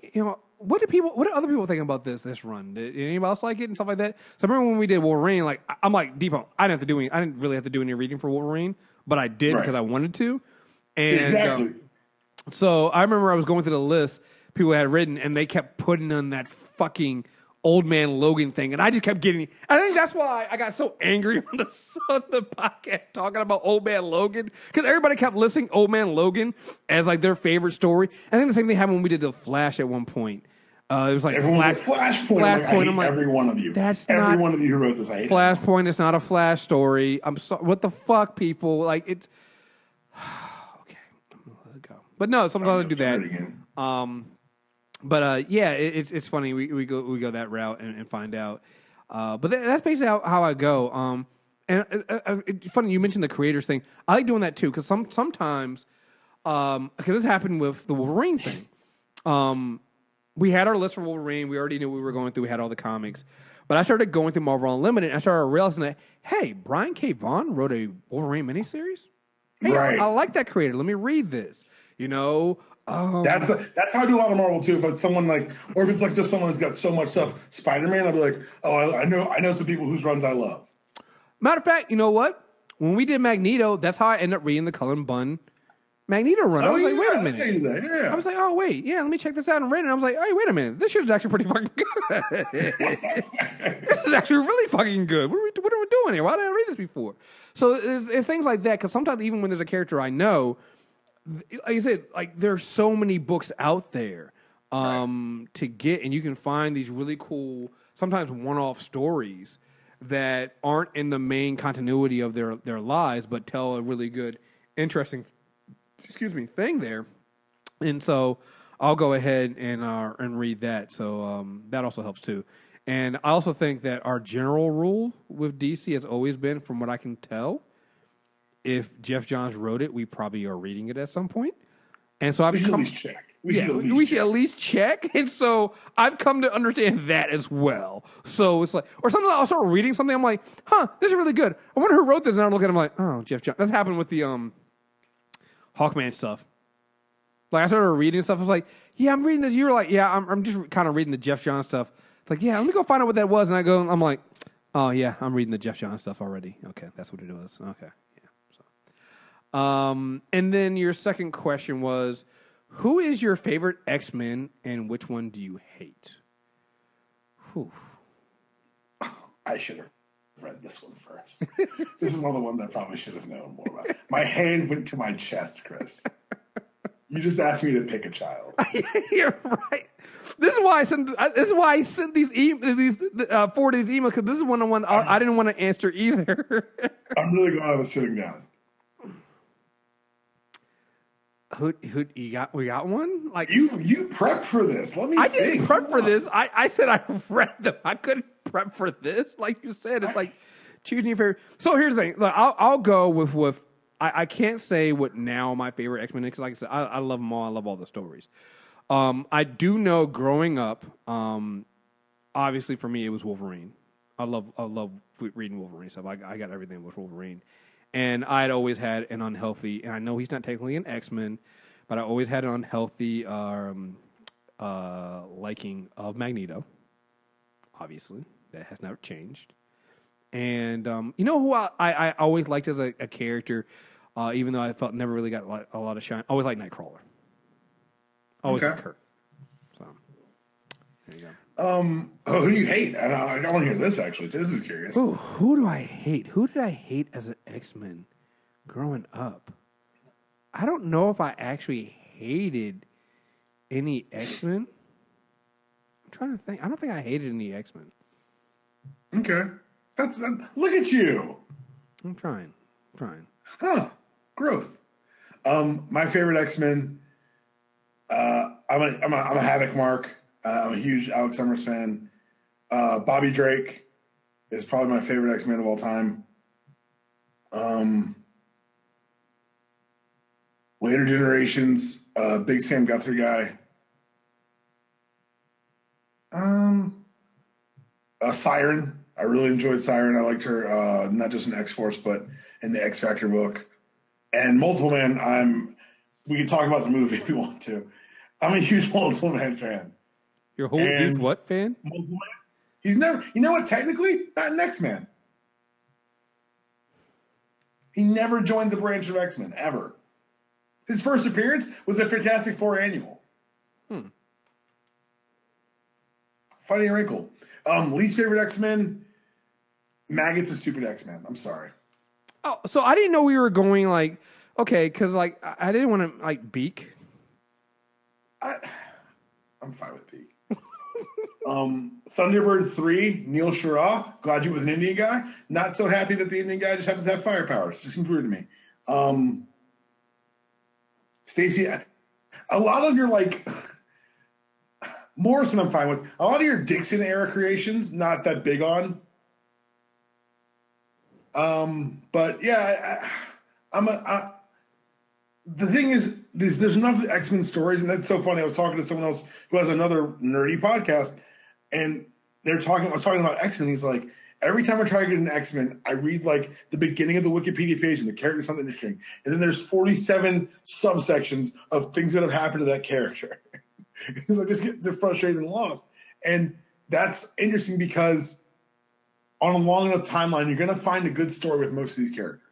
what do other people think about this run? Did anybody else like it and stuff like that? So I remember when we did Wolverine, like, I'm like, Dpalm, I didn't really have to do any reading for Wolverine, but I did because I wanted to. And exactly. So I remember I was going through the list people had written, and they kept putting on that fucking Old Man Logan thing, and I just kept getting. I think that's why I got so angry on the podcast talking about Old Man Logan, because everybody kept listing Old Man Logan as like their favorite story. I think the same thing happened when we did the Flash at one point. It was like Flashpoint. I'm like, every one of you. That's every not one of you who wrote this. I hate Flashpoint. It's not a Flash story. I'm sorry. What the fuck, people? Like it's okay. Let it go. But no, sometimes I do that. But yeah, it's funny. We go that route and find out. But that's basically how I go. And it's funny you mentioned the creators thing. I like doing that too because sometimes because this happened with the Wolverine thing. We had our list for Wolverine. We already knew what we were going through. We had all the comics. But I started going through Marvel Unlimited, and I started realizing that, hey, Brian K. Vaughan wrote a Wolverine miniseries? Hey, right. I like that creator. Let me read this. You know? That's how I do a lot of Marvel, too. If it's someone like, or if it's like just someone that's got so much stuff, Spider-Man, I'll be like, oh, I know some people whose runs I love. Matter of fact, you know what? When we did Magneto, that's how I ended up reading the Cullen Bunn Magneto run. I was like, wait a minute. Yeah. I was like, oh, wait. Yeah, let me check this out and read it. And I was like, hey, wait a minute. This shit is actually pretty fucking good. This is actually really fucking good. What are we doing here? Why didn't I read this before? So it's things like that, because sometimes even when there's a character I know, like I said, like there's so many books out there to get, and you can find these really cool, sometimes one-off stories that aren't in the main continuity of their lives, but tell a really good, interesting thing there. And so I'll go ahead and read that. So that also helps too. And I also think that our general rule with DC has always been, from what I can tell, if Jeff Johns wrote it, we probably are reading it at some point. And so we should at least check. We should at least check. And so I've come to understand that as well. So it's like, or sometimes I'll start reading something, I'm like, this is really good. I wonder who wrote this. And I look at it, I'm like, oh, Jeff Johns. That's happened with the Hawkman stuff. Like I started reading stuff. I was like, yeah, I'm reading this. You were like, yeah, I'm just kind of reading the Jeff Johns stuff. It's like, yeah, let me go find out what that was. And I'm like, oh yeah, I'm reading the Jeff Johns stuff already. Okay, that's what it was. Okay, yeah. So, and then your second question was, who is your favorite X-Men and which one do you hate? Whew. I should have read this one first. This is another one that I probably should have known more about. My hand went to my chest, Chris. You just asked me to pick a child. You're right. This is why I sent these forwarded these emails, because this is one I didn't want to answer either. I'm really glad I was sitting down. Who you got? We got one. Like you prepped for this. I didn't prep for this. I said I read them. I couldn't prep for this. Like you said, it's like choosing your favorite. So here's the thing. Look, I'll go with. I can't say what now my favorite X-Men is, because like I said, I love them all. I love all the stories. I do know growing up, obviously for me it was Wolverine. I love reading Wolverine stuff. I got everything with Wolverine. And I'd always had an unhealthy, and I know he's not technically an X-Men, but I always had an unhealthy liking of Magneto. Obviously, that has never changed. And you know who I always liked as a character, even though I felt never really got a lot of shine? I always liked Nightcrawler. Always liked Kurt. So, there you go. Who do you hate? I want to hear this, actually. This is curious. Ooh, who do I hate? Who did I hate as an X-Men growing up? I don't know if I actually hated any X-Men. I'm trying to think. I don't think I hated any X-Men. Okay. Look at you. I'm trying. Huh. Growth. My favorite X-Men, I'm a Havoc mark. I'm a huge Alex Summers fan. Bobby Drake is probably my favorite X-Men of all time. Later generations, big Sam Guthrie guy. Siren. I really enjoyed Siren. I liked her, not just in X-Force, but in the X Factor book. And Multiple Man, we can talk about the movie if we want to. I'm a huge Multiple Man fan. Your whole huge what fan? Multiple Man. He's never, you know what, technically, not an X-Man. He never joins a branch of X-Men, ever. His first appearance was a Fantastic Four annual. Funny wrinkle. Least favorite X-Men. Maggott's a stupid X-Men. I'm sorry. Oh, so I didn't know we were going like okay, because like I didn't want to like Beak. I'm fine with Beak. Thunderbird 3, Neil Shah. Glad you was an Indian guy. Not so happy that the Indian guy just happens to have fire powers. Just seems weird to me. Stacey, a lot of your like Morrison, I'm fine with. A lot of your Dixon era creations, not that big on. But yeah, the thing is, there's enough X-Men stories, and that's so funny. I was talking to someone else who has another nerdy podcast, and I was talking about X-Men. He's like, every time I try to get an X-Men, I read like the beginning of the Wikipedia page and the character something interesting, and then there's 47 subsections of things that have happened to that character. Because I just get frustrated and lost, and that's interesting because on a long enough timeline, you're going to find a good story with most of these characters.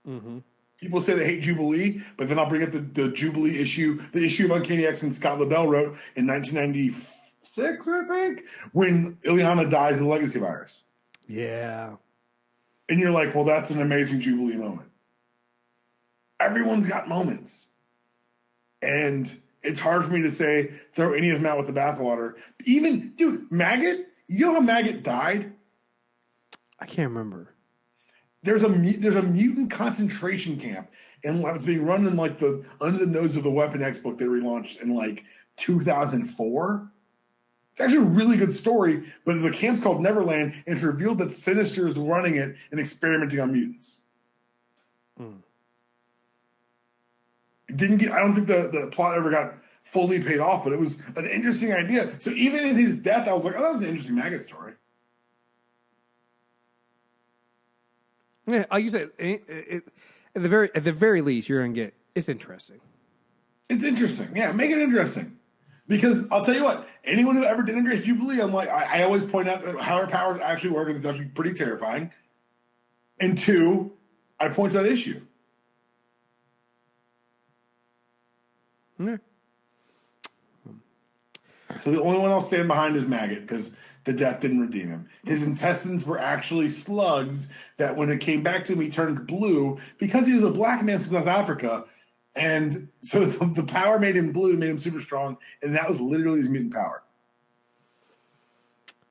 Mm-hmm. People say they hate Jubilee, but then I'll bring up the Jubilee issue, the issue of Uncanny X-Men Scott Lobel wrote in 1996, I think, when Ileana dies of the legacy virus. Yeah. And you're like, well, that's an amazing Jubilee moment. Everyone's got moments. And it's hard for me to say, throw any of them out with the bathwater. Even, dude, Maggott, you know how Maggott died? I can't remember. There's a mutant concentration camp, and it's being run in like the under the nose of the Weapon X book they relaunched in like 2004. It's actually a really good story, but the camp's called Neverland, and it's revealed that Sinister is running it and experimenting on mutants. It didn't get. I don't think the plot ever got fully paid off, but it was an interesting idea. So even in his death, I was like, oh, that was an interesting Maggott story. Yeah, like you said, at the very least, you're gonna get it's interesting. It's interesting, yeah. Make it interesting, because I'll tell you what. Anyone who ever denigrates Jubilee, I'm like, I always point out that how her powers actually work, and it's actually pretty terrifying. And two, I point out issue. Yeah. So the only one I'll stand behind is Maggott, because the death didn't redeem him. His intestines were actually slugs that when it came back to him, he turned blue because he was a black man from South Africa. And so the power made him blue, made him super strong. And that was literally his mutant power.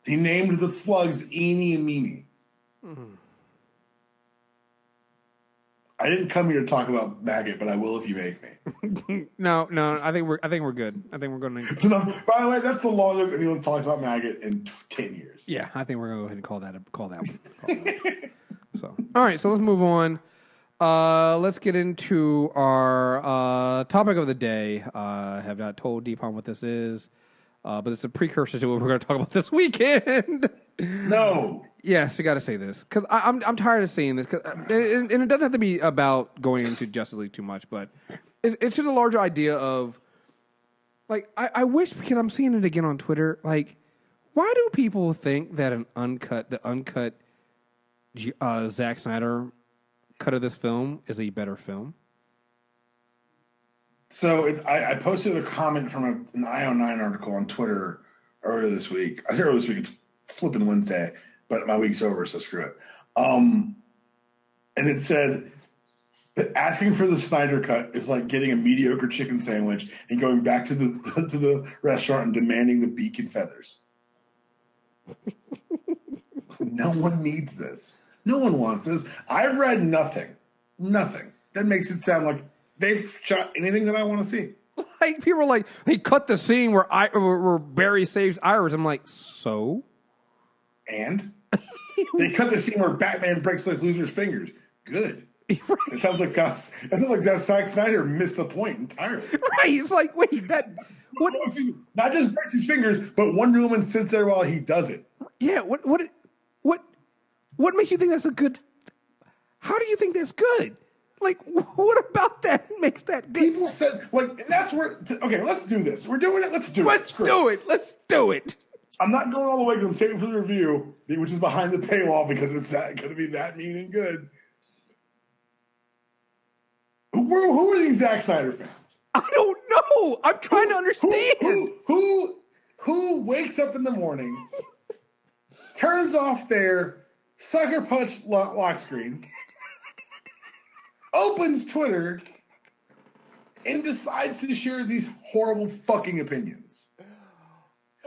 He named the slugs Eenie and Meenie. Mm-hmm. I didn't come here to talk about Maggott, but I will if you make me. No. I think we're good. I think we're going to. By the way, that's the longest anyone talks about Maggott in 10 years. Yeah, I think we're going to go ahead and call that one. So, all right. So let's move on. Let's get into our topic of the day. I have not told Dpalm what this is, but it's a precursor to what we're going to talk about this weekend. No. Yes, you got to say this because I'm tired of seeing this. And it doesn't have to be about going into Justice League too much, but it's just a larger idea of like I wish, because I'm seeing it again on Twitter. Like, why do people think that the uncut Zack Snyder cut of this film is a better film? So I posted a comment from an IO9 article on Twitter earlier this week. I said earlier this week. It's flipping Wednesday. But my week's over, so screw it. And it said that asking for the Snyder cut is like getting a mediocre chicken sandwich and going back to the restaurant and demanding the beak and feathers. No one needs this. No one wants this. I've read nothing. Nothing. That makes it sound like they've shot anything that I want to see. Like, people are like, they cut the scene where Barry saves Iris. I'm like, so? And? They cut the scene where Batman breaks Lex Luthor's fingers. Good. Right. It sounds like Zack Snyder missed the point entirely. Right. It's like, wait, that what? Not just breaks his fingers, but Wonder Woman sits there while he does it. Yeah. What makes you think that's a good? How do you think that's good? Like, what about that makes that good? People said, like, and that's where. Okay, let's do this. We're doing it. Let's do it. Let's do it. I'm not going all the way because I'm saving for the review, which is behind the paywall because it's going to be that mean and good. Who are these Zack Snyder fans? I don't know. I'm trying to understand. Who who wakes up in the morning, turns off their sucker punch lock screen, opens Twitter, and decides to share these horrible fucking opinions?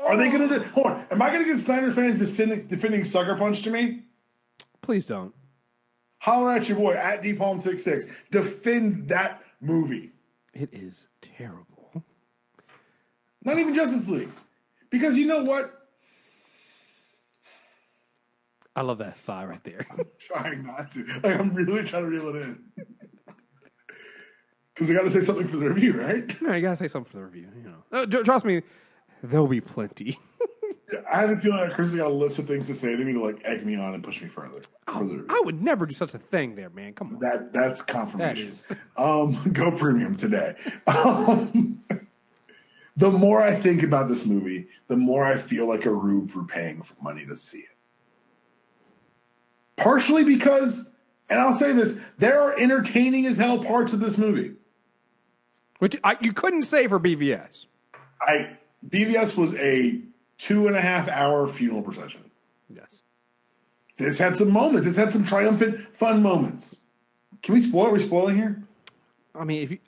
Are they going to hold on? Am I going to get Snyder fans defending Sucker Punch to me? Please don't. Holler at your boy at Dpalm66. Defend that movie. It is terrible. Not even Justice League. Because you know what? I love that sigh right there. I'm trying not to. Like, I'm really trying to reel it in. Because I got to say something for the review, right? No, you got to say something for the review. You know, trust me, there'll be plenty. I have a feeling that Chris has got a list of things to say to me to like egg me on and push me further. I would never do such a thing there, man. Come on. That's confirmation. That is. Go premium today. The more I think about this movie, the more I feel like a rube for paying for money to see it. Partially because, and I'll say this, there are entertaining as hell parts of this movie. Which you couldn't say for BVS. BVS was a 2.5 hour funeral procession. Yes. This had some moments. This had some triumphant, fun moments. Can we spoil? Are we spoiling here? I mean, if you,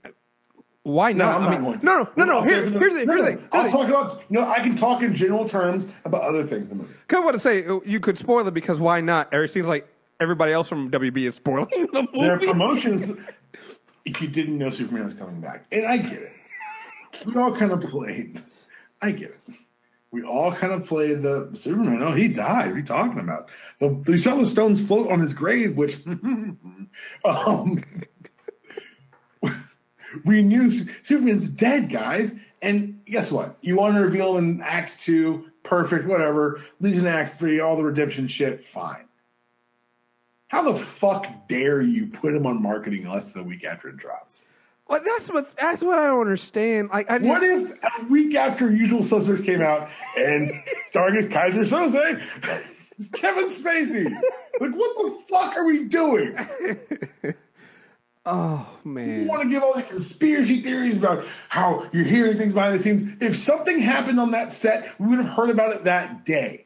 why not? No, I'm not going to. No. Here's the thing. I'll talk about. I can talk in general terms about other things in the movie. I want to say you could spoil it because why not? It seems like everybody else from WB is spoiling the movie. Their promotions. If you didn't know Superman was coming back, and I get it, we all kind of played. I get it. We all kind of played the Superman. Oh, he died. What are you talking about? We saw the stones float on his grave, which we knew Superman's dead, guys. And guess what? You want to reveal in Act 2, perfect, whatever. Leads in Act 3, all the redemption shit, fine. How the fuck dare you put him on marketing less than a week after it drops? Well, that's what I don't understand. What if a week after Usual Suspects came out and starring as Kaiser Soze, it's Kevin Spacey? Like, what the fuck are we doing? Oh, man. You want to give all these conspiracy theories about how you're hearing things behind the scenes. If something happened on that set, we would have heard about it that day.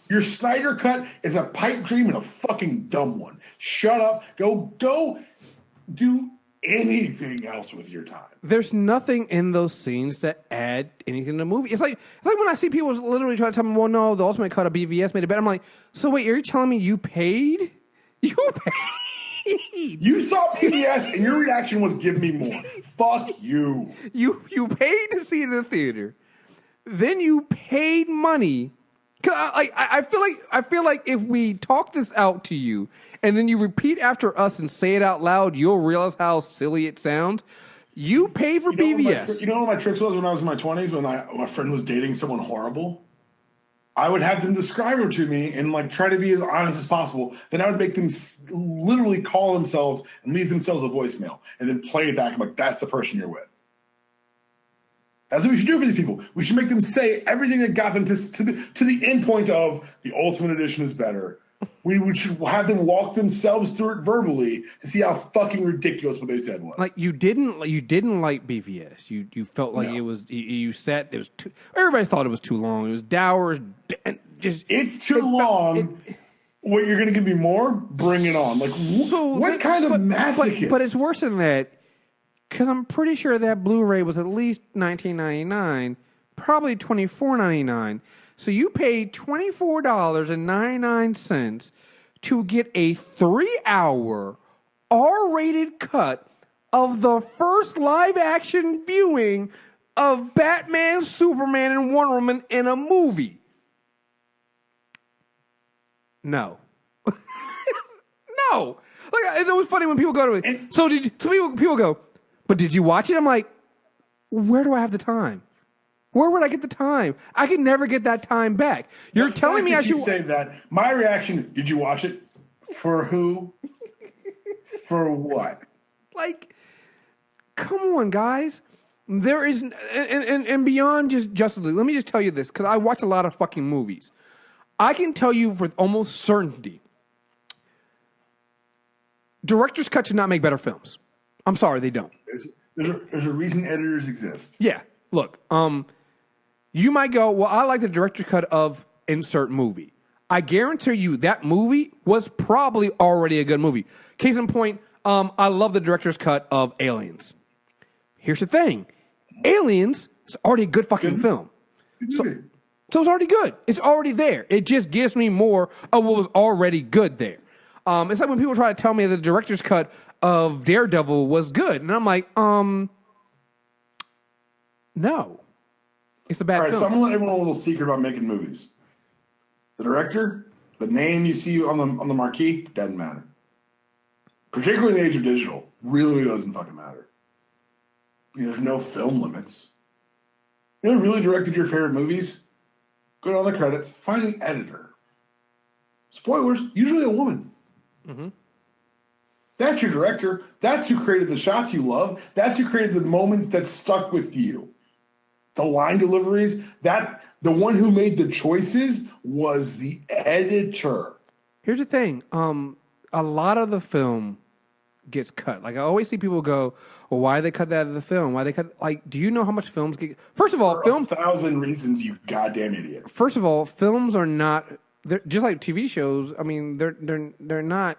Your Snyder cut is a pipe dream and a fucking dumb one. Shut up. Go do anything else with your time. There's nothing in those scenes that add anything to the movie. It's like when I see people literally try to tell me, well, no, the ultimate cut of BVS made it better. I'm like, so wait, you're telling me you paid? You paid? You saw BVS and your reaction was give me more. Fuck you. You paid to see it in the theater. Then you paid money. I feel like if we talk this out to you and then you repeat after us and say it out loud, you'll realize how silly it sounds. You pay for BVS. You know what my tricks was when I was in my 20s when my friend was dating someone horrible? I would have them describe her to me and like try to be as honest as possible. Then I would make them literally call themselves and leave themselves a voicemail and then play it back. I'm like, that's the person you're with. That's what we should do for these people. We should make them say everything that got them to the end point of the Ultimate Edition is better. We should have them walk themselves through it verbally to see how fucking ridiculous what they said was. Like you didn't like BVS. You felt like it was you said it was too. Everybody thought it was too long. It was dours. It's too long. What, you're going to give me more? Bring it on. Like what kind of masochist? But it's worse than that. Because I'm pretty sure that Blu-ray was at least $19.99, probably $24.99. So you paid $24.99 to get a 3-hour R-rated cut of the first live-action viewing of Batman, Superman, and Wonder Woman in a movie. No. No. Like, it's always funny when people go to it. So people go, but did you watch it? I'm like, where do I have the time? Where would I get the time? I can never get that time back. You're telling me I should say that. My reaction, did you watch it? For who? For what? Like, come on, guys. There is, and beyond just Justice League, let me just tell you this, because I watch a lot of fucking movies. I can tell you with almost certainty, director's cut should not make better films. I'm sorry, they don't. There's a reason editors exist. Yeah. Look, You might go, well, I like the director's cut of insert movie. I guarantee you that movie was probably already a good movie. Case in point, I love the director's cut of Aliens. Here's the thing. Aliens is already a good fucking film. So it's already good. It's already there. It just gives me more of what was already good there. It's like when people try to tell me that the director's cut of Daredevil was good. And I'm like, no. It's a bad film. So I'm going to let everyone know a little secret about making movies. The director, the name you see on the marquee, doesn't matter. Particularly in the age of digital, really doesn't fucking matter. There's no film limits. You know who really directed your favorite movies? Go down the credits, find an editor. Spoilers, usually a woman. Mm-hmm. That's your director. That's who created the shots you love. That's who created the moments that stuck with you. The line deliveries, the one who made the choices was the editor. Here's the thing. A lot of the film gets cut. Like, I always see people go, well, why did they cut that out of the film? Why they cut? Like, do you know how much films get? First of all, film 1,000 reasons, you goddamn idiot. First of all, films are not. They're just like TV shows. I mean, they're not.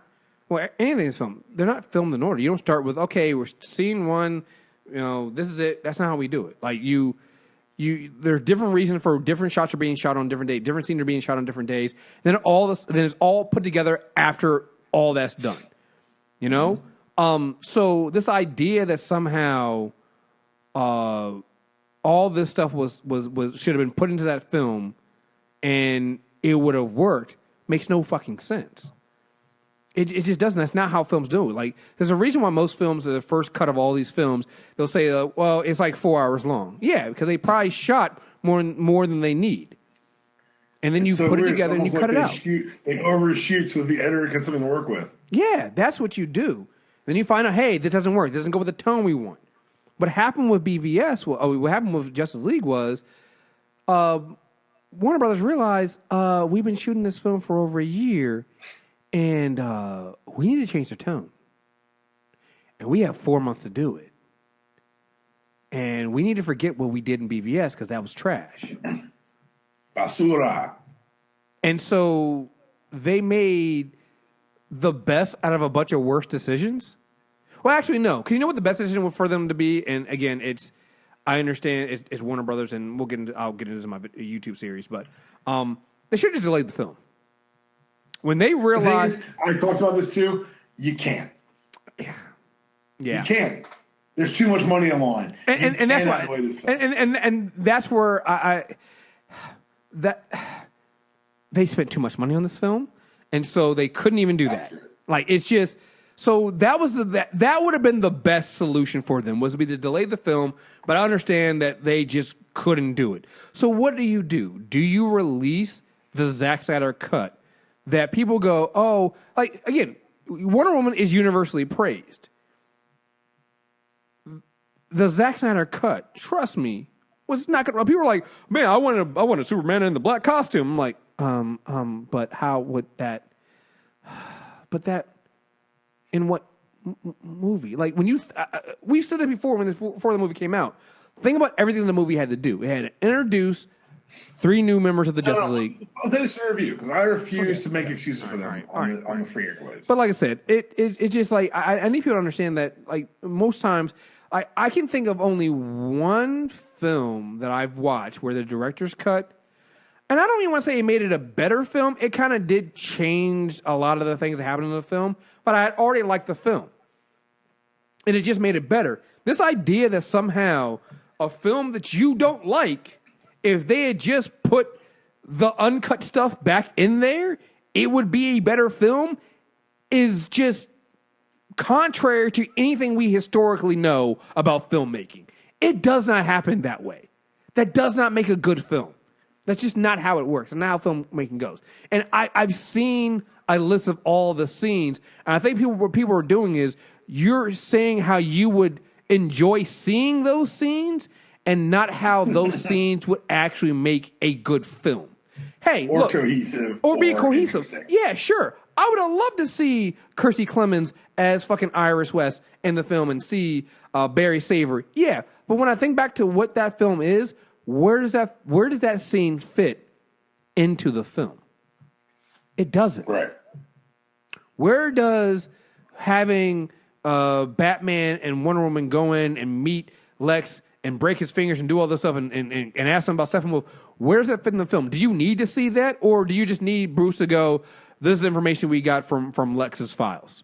Well, anything is filmed. They're not filmed in order. You don't start with, okay, we're scene one. This is it. That's not how we do it. Like there's different reasons for different shots are being shot on different days. Different scenes are being shot on different days. Then it's all put together after all that's done. So this idea that somehow all this stuff was should have been put into that film and it would have worked makes no fucking sense. It just doesn't. That's not how films do it. Like, there's a reason why most films, the first cut of all these films, they'll say, well, it's like 4 hours long. Yeah, because they probably shot more than they need. And then you put it together and you cut it out. They overshoot so the editor has something to work with. Yeah, that's what you do. Then you find out, hey, this doesn't work. This doesn't go with the tone we want. What happened with BVS, what happened with Justice League was Warner Brothers realized we've been shooting this film for over a year, and we need to change the tone. And we have 4 months to do it. And we need to forget what we did in BVS because that was trash. Basura. And so they made the best out of a bunch of worse decisions. Well, actually, no. Because you know what the best decision was for them to be? And again, I understand it's Warner Brothers, and I'll get into my YouTube series, but they should have just delayed the film. When they realized... I talked about this too. You can't. Yeah. You can't. There's too much money on the line. And that's why. And that's where they spent too much money on this film, and so they couldn't even do that. Like, it's just... So that would have been the best solution for them, was to delay the film, but I understand that they just couldn't do it. So what do? Do you release the Zack Snyder cut that people go, oh, like, again, Wonder Woman is universally praised. The Zack Snyder cut, trust me, was not going to... People were like, man, I want a Superman in the black costume. I'm like, but how would that... But that... In what movie? Like, when you... we've said that before before the movie came out. Think about everything the movie had to do. It had to introduce 3 new members of the Justice League. I'll say this in a review, because I refuse to make excuses for them on the free airwaves. But like I said, it's just like... I need people to understand that, like, most times... I can think of only one film that I've watched where the director's cut... And I don't even want to say it made it a better film. It kind of did change a lot of the things that happened in the film. But I had already liked the film. And it just made it better. This idea that somehow a film that you don't like, if they had just put the uncut stuff back in there, it would be a better film, is just contrary to anything we historically know about filmmaking. It does not happen that way. That does not make a good film. That's just not how it works. And not how filmmaking goes. And I've seen a list of all the scenes. And I think what people are doing is you're saying how you would enjoy seeing those scenes and not how those scenes would actually make a good film. Hey, or look, cohesive. Or be cohesive. Yeah, sure. I would have loved to see Kirstie Clemons as fucking Iris West in the film and see Barry Savory. Yeah. But when I think back to what that film is, where does that scene fit into the film? It doesn't. Right. Where does having Batman and Wonder Woman go in and meet Lex and break his fingers and do all this stuff and ask him about Steppenwolf, where does that fit in the film? Do you need to see that, or do you just need Bruce to go, this is information we got from Lex's files?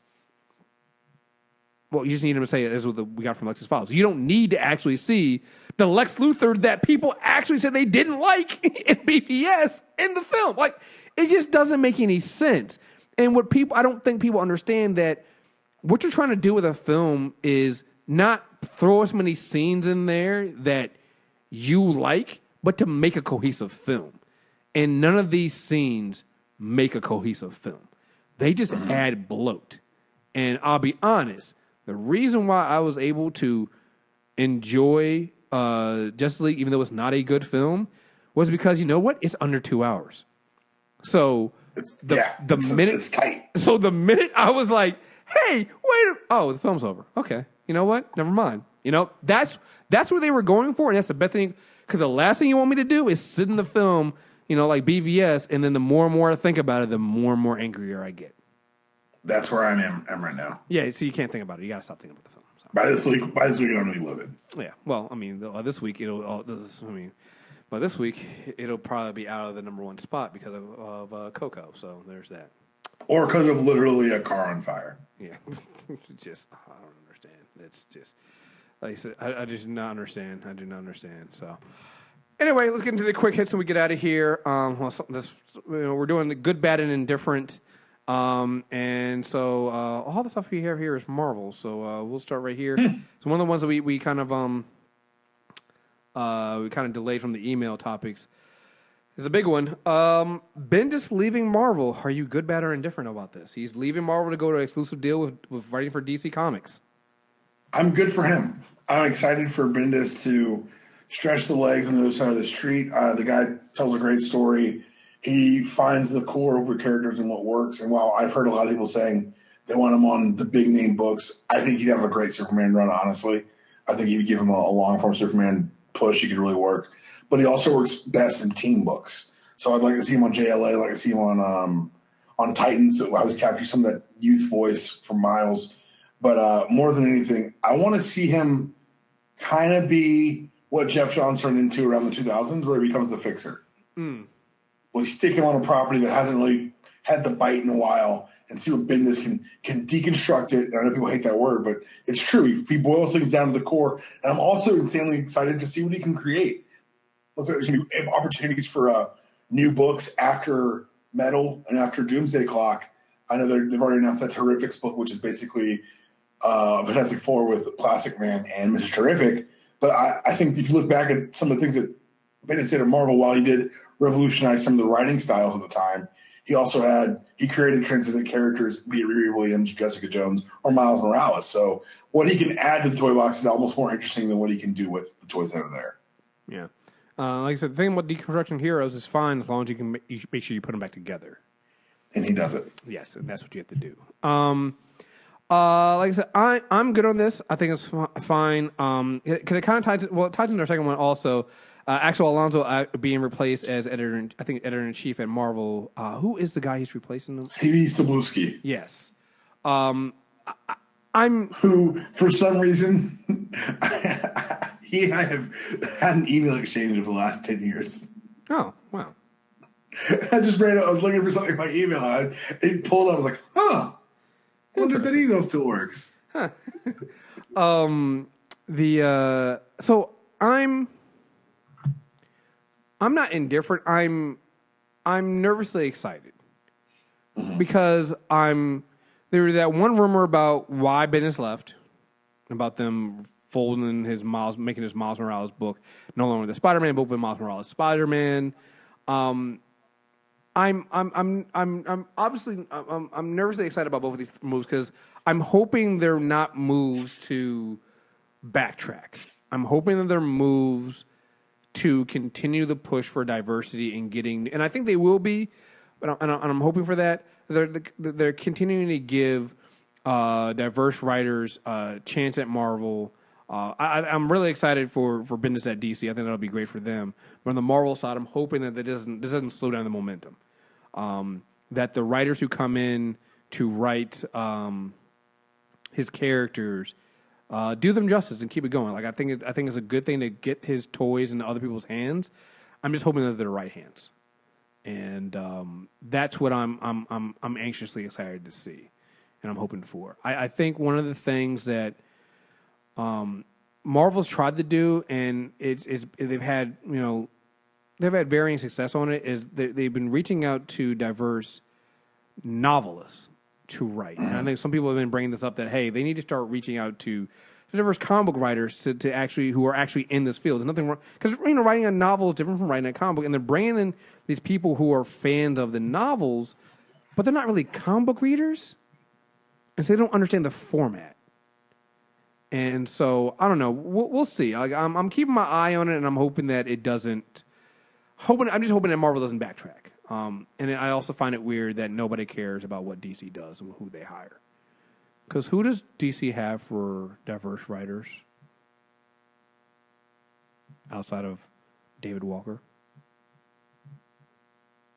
Well, you just need him to say, this is what we got from Lex's files. You don't need to actually see the Lex Luthor that people actually said they didn't like in BVS in the film. Like, it just doesn't make any sense. And I don't think people understand that what you're trying to do with a film is not throw as many scenes in there that you like, but to make a cohesive film. And none of these scenes make a cohesive film. They just add bloat. And I'll be honest, the reason why I was able to enjoy Justice League, even though it's not a good film, was because, you know what? It's under 2 hours. So it's tight. So the minute I was like, hey, the film's over. Okay. You know what? Never mind. You know, that's what they were going for, and that's the best thing. Because the last thing you want me to do is sit in the film, you know, like BVS, and then the more and more I think about it, the more and more angrier I get. That's where I'm right now. Yeah, so you can't think about it. You got to stop thinking about the film. So. By this week, I'm really livid. Yeah. Well, I mean, this week by this week it'll probably be out of the number one spot because of Coco. So there's that. Or because of literally a car on fire. Yeah. Just I don't understand. It's just like I said. I just do not understand. I do not understand. So. Anyway, let's get into the quick hits and we get out of here. We're doing the good, bad, and indifferent. And so all the stuff we have here is Marvel. So we'll start right here. So one of the ones that we kind of delayed from the email topics is a big one. Bendis leaving Marvel. Are you good, bad, or indifferent about this? He's leaving Marvel to go to an exclusive deal with writing for DC Comics. I'm good for him. I'm excited for Bendis to stretch the legs on the other side of the street. The guy tells a great story. He finds the core of the characters and what works. And while I've heard a lot of people saying they want him on the big name books, I think he'd have a great Superman run, honestly. I think you'd give him a long form Superman push. He could really work. But he also works best in team books. So I'd like to see him on JLA. I'd like to see him on Titans. So I was capturing some of that youth voice from Miles. But more than anything, I want to see him kind of be what Jeff Johns turned into around the 2000s, where he becomes the fixer. Well, you stick him on a property that hasn't really had the bite in a while and see what Bendis can deconstruct it. And I know people hate that word, but it's true. He boils things down to the core. And I'm also insanely excited to see what he can create. Looks like there's going to be opportunities for new books after Metal and after Doomsday Clock. I know they've already announced that Terrifics book, which is basically Fantastic Four with Plastic Man and Mr. Terrific. But I think if you look back at some of the things that Bendis did at Marvel, while he did revolutionize some of the writing styles at the time, he created transcendent characters, be it Riri Williams, Jessica Jones, or Miles Morales. So what he can add to the toy box is almost more interesting than what he can do with the toys that are there. Yeah. Like I said, the thing about deconstruction heroes is fine as long as you make sure you put them back together. And he does it. Yes, and that's what you have to do. Like I said, I'm good on this. I think it's fine. Because it kind of ties into our second one also. Axel Alonso being replaced as editor-in-chief at Marvel. Who is the guy he's replacing him? C.B. Cebulski. Yes. Who, for some reason, he and I have had an email exchange over the last 10 years. Oh, wow. I just ran out. I was looking for something in my email. It pulled up. I was like, I wonder if that email still works. Huh. So I'm not indifferent. I'm nervously excited because there was that one rumor about why Bendis left, about them folding making his Miles Morales book no longer the Spider-Man book, but Miles Morales Spider-Man. I'm obviously nervously excited about both of these moves because I'm hoping they're not moves to backtrack. I'm hoping that they're moves to continue the push for diversity and I think they will be, but I'm hoping for that. They're continuing to give diverse writers a chance at Marvel. I'm really excited for Bendis at DC. I think that'll be great for them. But on the Marvel side, I'm hoping that this doesn't slow down the momentum. That the writers who come in to write his characters do them justice and keep it going. Like I think it's a good thing to get his toys into other people's hands. I'm just hoping that they're the right hands, and that's what I'm anxiously excited to see, and I'm hoping for. I think one of the things that Marvel's tried to do, and they've had varying success on it, is they've been reaching out to diverse novelists to write. And I think some people have been bringing this up that, hey, they need to start reaching out to diverse comic book writers to actually who are actually in this field. There's nothing wrong, because writing a novel is different from writing a comic book, and they're bringing in these people who are fans of the novels, but they're not really comic book readers, and so they don't understand the format. And so I don't know. We'll see. I'm keeping my eye on it, and I'm hoping that it doesn't. I'm just hoping that Marvel doesn't backtrack. And I also find it weird that nobody cares about what DC does and who they hire. Because who does DC have for diverse writers outside of David Walker?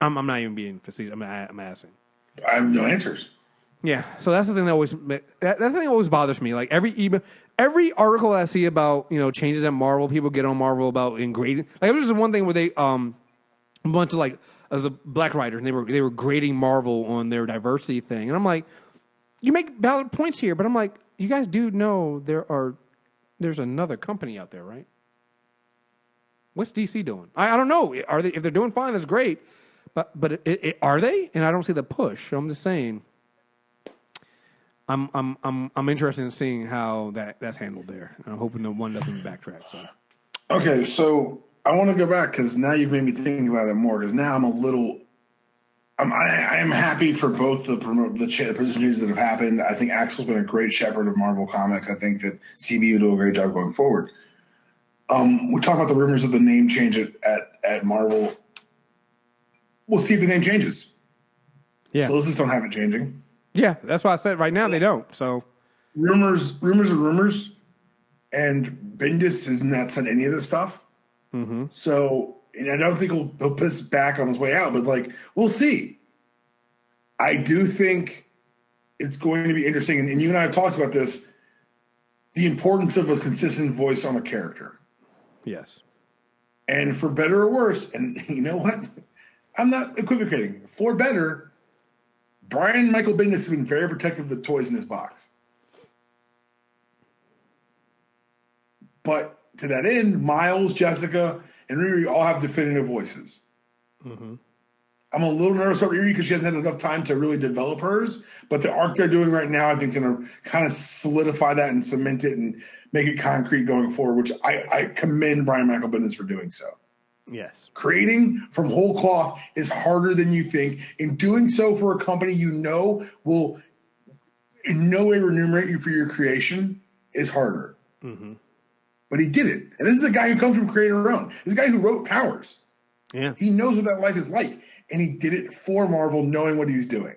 I'm not even being facetious. I'm asking. I have no answers. Yeah, so that's the thing that thing always bothers me. Like every article I see about changes at Marvel, people get on Marvel about grading. Like it was just one thing where they a bunch of as a black writers, and they were grading Marvel on their diversity thing, and I'm like, you make valid points here, but I'm like, you guys do know there's another company out there, right? What's DC doing? I don't know. Are they? If they're doing fine, that's great. But are they? And I don't see the push. So I'm just saying. I'm interested in seeing how that's handled there. And I'm hoping the one doesn't backtrack. So. Okay, so I want to go back because now you've made me think about it more. Because now I am happy for both the position changes that have happened. I think Axel's been a great shepherd of Marvel Comics. I think that CB will do a great job going forward. We talk about the rumors of the name change at Marvel. We'll see if the name changes. Yeah. Solicits don't have it changing. Yeah, that's why I said right now they don't. So rumors are rumors, and Bendis has not said any of this stuff. Mm-hmm. So, and I don't think he'll piss back on his way out, but we'll see. I do think it's going to be interesting, and you and I have talked about this, the importance of a consistent voice on a character. Yes. And for better or worse, and you know what? I'm not equivocating. For better, Brian Michael Bendis has been very protective of the toys in his box. But to that end, Miles, Jessica, and Riri all have definitive voices. Mm-hmm. I'm a little nervous about Riri because she hasn't had enough time to really develop hers. But the arc they're doing right now, I think, is going to kind of solidify that and cement it and make it concrete going forward, which I commend Brian Michael Bendis for doing so. Yes. Creating from whole cloth is harder than you think. In doing so for a company will in no way remunerate you for your creation is harder. Mm-hmm. But he did it. And this is a guy who comes from Creator Own. This is a guy who wrote Powers. Yeah. He knows what that life is like. And he did it for Marvel knowing what he was doing.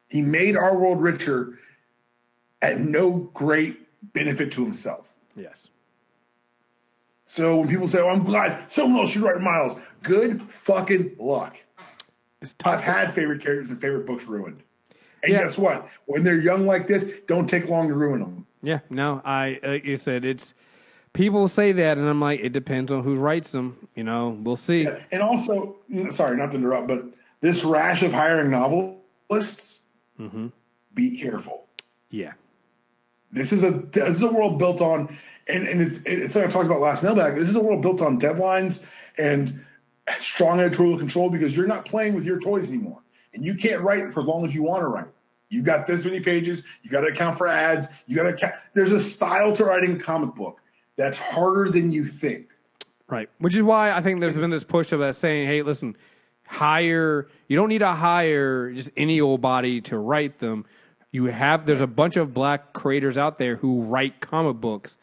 He made our world richer at no great benefit to himself. Yes. So when people say, "Oh, I'm glad someone else should write Miles," good fucking luck. It's tough. I've had favorite characters and favorite books ruined. And guess what? When they're young like this, don't take long to ruin them. Yeah, no, like you said, it's people say that, and I'm like, it depends on who writes them. We'll see. Yeah. And also, sorry, not to interrupt, but this rash of hiring novelists, be careful. Yeah. This is a world built on, and it's like I talked about last mailbag. This is a world built on deadlines and strong editorial control because you're not playing with your toys anymore, and you can't write for as long as you want to write. You've got this many pages. You got to account for ads. There's a style to writing a comic book that's harder than you think. Right, which is why I think there's been this push of us saying, "Hey, listen, you don't need to hire just any old body to write them." There's a bunch of black creators out there who write comic books.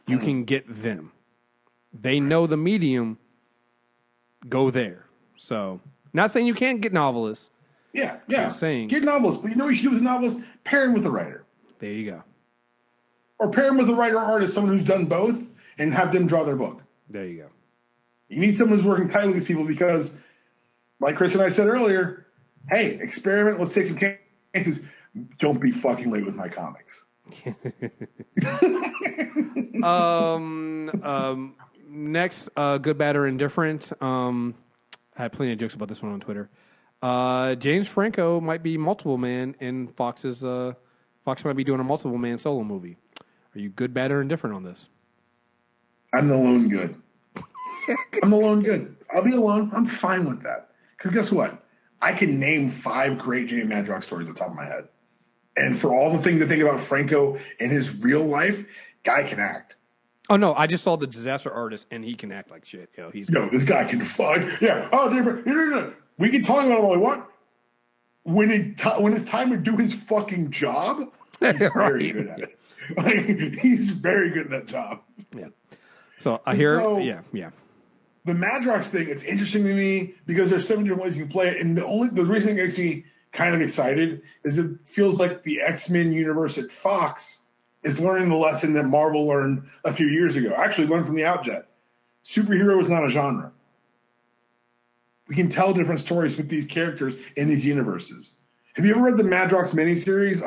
You can get them. They know the medium. Go there. So, not saying you can't get novelists. Yeah. I'm saying get novelists. But you know what you should do with a novelist? Pair him with a writer. There you go. Or pair him with a writer or artist, someone who's done both, and have them draw their book. There you go. You need someone who's working tight with these people because, like Chris and I said earlier, hey, experiment, let's take some chances. Don't be fucking late with my comics. Next, Good, Bad, or Indifferent. I had plenty of jokes about this one on Twitter. James Franco might be multiple man in Fox's. Fox might be doing a multiple man solo movie. Are you good, bad, or indifferent on this? I'm the lone good. I'm the lone good. I'll be alone. I'm fine with that. Because guess what? I can name 5 great Jamie Madrox stories at the top of my head. And for all the things I think about Franco in his real life, guy can act. Oh, no. I just saw The Disaster Artist, and he can act like shit. This guy can fuck. Yeah. Oh, we can talk about him all we want. When it's time to do his fucking job, he's very good at it. Like, he's very good at that job. Yeah. So I hear, yeah. The Madrox thing, it's interesting to me because there's so many different ways you can play it. And the reason it makes me kind of excited is it feels like the X-Men universe at Fox is learning the lesson that Marvel learned a few years ago. Actually learned from the Outjet. Superhero is not a genre. We can tell different stories with these characters in these universes. Have you ever read the Madrox miniseries?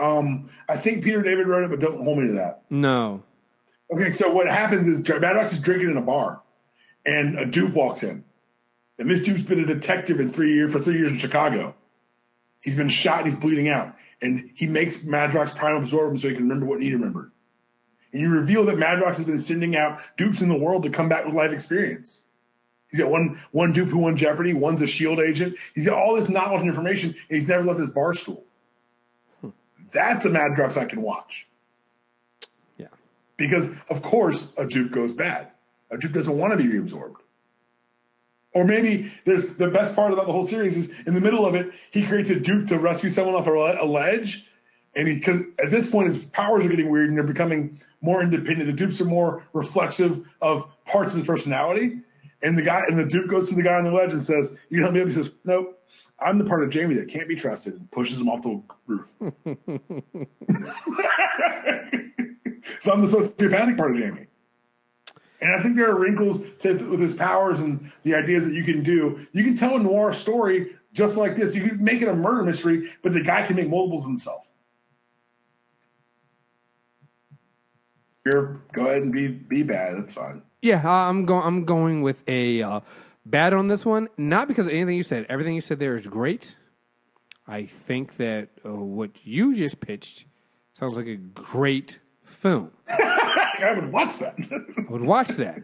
I think Peter David wrote it, but don't hold me to that. No. Okay, so what happens is Madrox is drinking in a bar, and a dude walks in. And this dude's been a detective for 3 years in Chicago. He's been shot and he's bleeding out. And he makes Madrox primal absorb him so he can remember what he remembered. And you reveal that Madrox has been sending out dupes in the world to come back with life experience. He's got one dupe who won Jeopardy, one's a SHIELD agent. He's got all this knowledge and information, and he's never left his bar stool. That's a Madrox I can watch. Yeah. Because, of course, a dupe goes bad. A dupe doesn't want to be reabsorbed. Or maybe there's the best part about the whole series is in the middle of it, he creates a dupe to rescue someone off a ledge. And because at this point, his powers are getting weird and they're becoming more independent. The dupes are more reflexive of parts of his personality. And the dupe goes to the guy on the ledge and says, "You can help me up." He says, "Nope, I'm the part of Jamie that can't be trusted," and pushes him off the roof. So I'm the sociopathic part of Jamie. And I think there are wrinkles with his powers and the ideas that you can do. You can tell a noir story just like this. You can make it a murder mystery, but the guy can make multiples of himself. Go ahead and be bad. That's fine. Yeah, I'm going with a bad on this one. Not because of anything you said. Everything you said there is great. I think that what you just pitched sounds like a great film. I would watch that. I would watch that.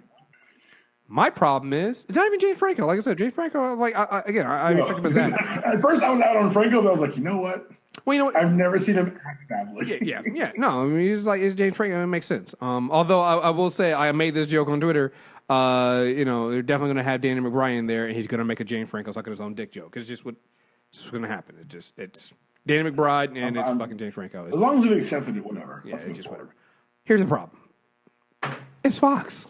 My problem is, it's not even James Franco. Like I said, James Franco, I respect him as that. At first, I was out on Franco, but I was like, you know what? Well, you know what? I've never seen him act badly. Yeah. No, I mean, it's James Franco. It makes sense. Although I will say, I made this joke on Twitter. They're definitely going to have Danny McBride there, and he's going to make a James Franco sucking his own dick joke. It's just what's going to happen. It's Danny McBride and it's fucking James Franco. As long as we've accepted it, whatever. Yeah, it's just whatever. Here's the problem. It's Fox.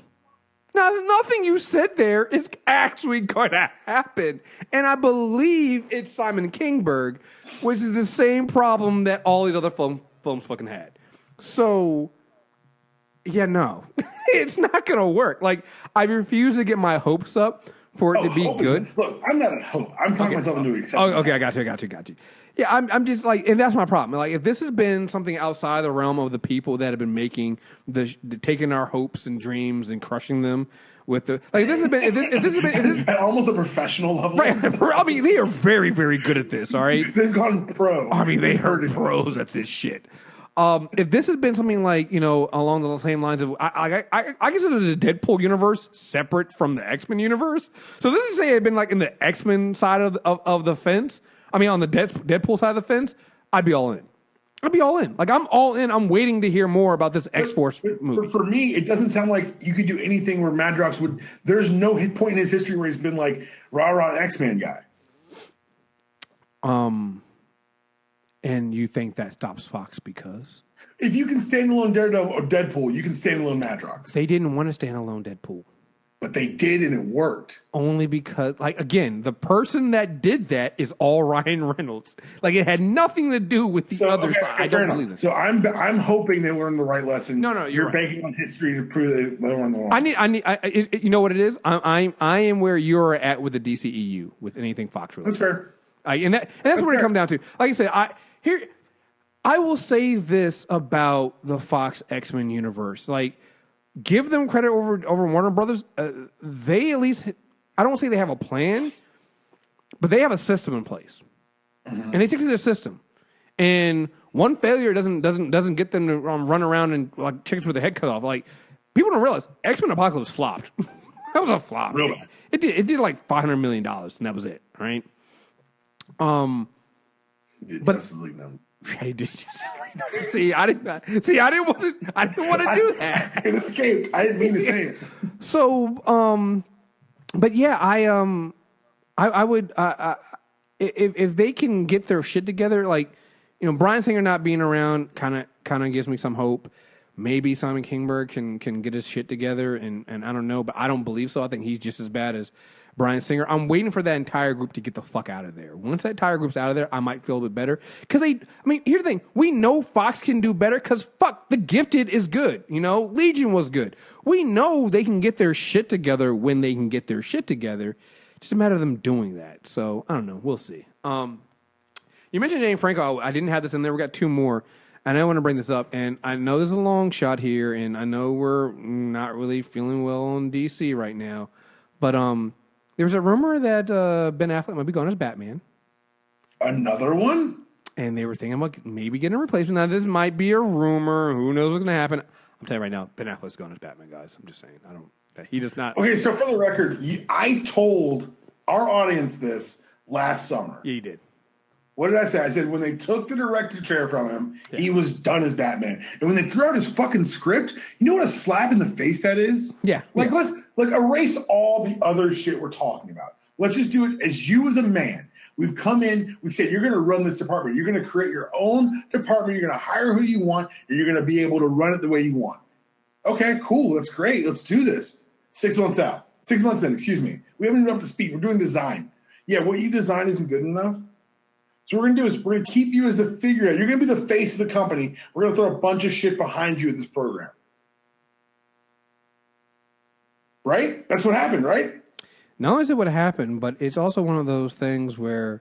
Now, nothing you said there is actually going to happen. And I believe it's Simon Kingberg, which is the same problem that all these other films fucking had. So, yeah, no. It's not going to work. Like, I refuse to get my hopes up for it to be good. Look, I'm not at hope. I'm talking myself into accepting. Okay, I got you. Yeah, I'm just like, and that's my problem. Like, if this has been something outside the realm of the people that have been making taking our hopes and dreams and crushing them with the like, this has been if this has been at almost a professional level. Right, I mean, they are very, very good at this. All right, they've gone pro. I mean, they are pros at this shit. If this had been something like, along the same lines of, I consider the Deadpool universe separate from the X-Men universe. So this is say it had been like in the X-Men side of the fence. I mean, on the Deadpool side of the fence, I'd be all in. Like, I'm all in. I'm waiting to hear more about this X-Force movie. For me, it doesn't sound like you could do anything where Madrox would. There's no point in his history where he's been like rah X-Men guy. And you think that stops Fox because? If you can stand alone Daredevil or Deadpool, you can stand alone Madrox. They didn't want to stand alone Deadpool. but they did, and it worked. Only because, like, again, the person that did that is all Ryan Reynolds. Like, it had nothing to do with the other side. I don't believe it. So I'm hoping they learned the right lesson. No, you're right. banking on history to prove they learned the wrong. You know what it is? I am where you're at with the DCEU with anything Fox related. That's fair. And that's where it comes down to. Like I said, I will say this about the Fox X-Men universe. Like, give them credit over Warner Brothers. They at least, I don't say they have a plan, but they have a system in place, and they stick to their system. And one failure doesn't get them to run around and like chickens with their head cut off. Like, people don't realize X-Men Apocalypse flopped. That was a flop. Real bad. It did like $500 million, and that was it. Right. But Justice League no. See, I didn't want to do that. It escaped. I didn't mean to say it. So, but yeah, I would, if they can get their shit together, like, you know, Bryan Singer not being around kind of gives me some hope. Maybe Simon Kinberg can get his shit together, and I don't know, but I don't believe so. I think he's just as bad as Bryan Singer. I'm waiting for that entire group to get the fuck out of there. Once that entire group's out of there, I might feel a bit better. Because here's the thing. We know Fox can do better because, fuck, The Gifted is good. You know, Legion was good. We know they can get their shit together when they can get their shit together. It's just a matter of them doing that. So, I don't know. We'll see. You mentioned Jane Franco. I didn't have this in there. We got two more. And I want to bring this up. And I know there's a long shot here. And I know we're not really feeling well on DC right now. But, there was a rumor that Ben Affleck might be going as Batman. Another one? And they were thinking about maybe getting a replacement. Now, this might be a rumor. Who knows what's going to happen? I'm telling you right now, Ben Affleck's going as Batman, guys. I'm just saying. He does not. Okay, so for the record, I told our audience this last summer. Yeah, you did. What did I say? I said when they took the director chair from him, he was done as Batman. And when they threw out his fucking script, you know what a slap in the face that is? Yeah. Let's erase all the other shit we're talking about. Let's just do it as you as a man. We've come in, we said you're going to run this department. You're going to create your own department. You're going to hire who you want, and you're going to be able to run it the way you want. Okay, cool. That's great. Let's do this. 6 months out. 6 months in, excuse me. We haven't even up to speed. We're doing design. Yeah, what you design isn't good enough. So what we're going to do is we're going to keep you as the figurehead. You're going to be the face of the company. We're going to throw a bunch of shit behind you in this program. Right? That's what happened, right? Not only is it what happened, but it's also one of those things where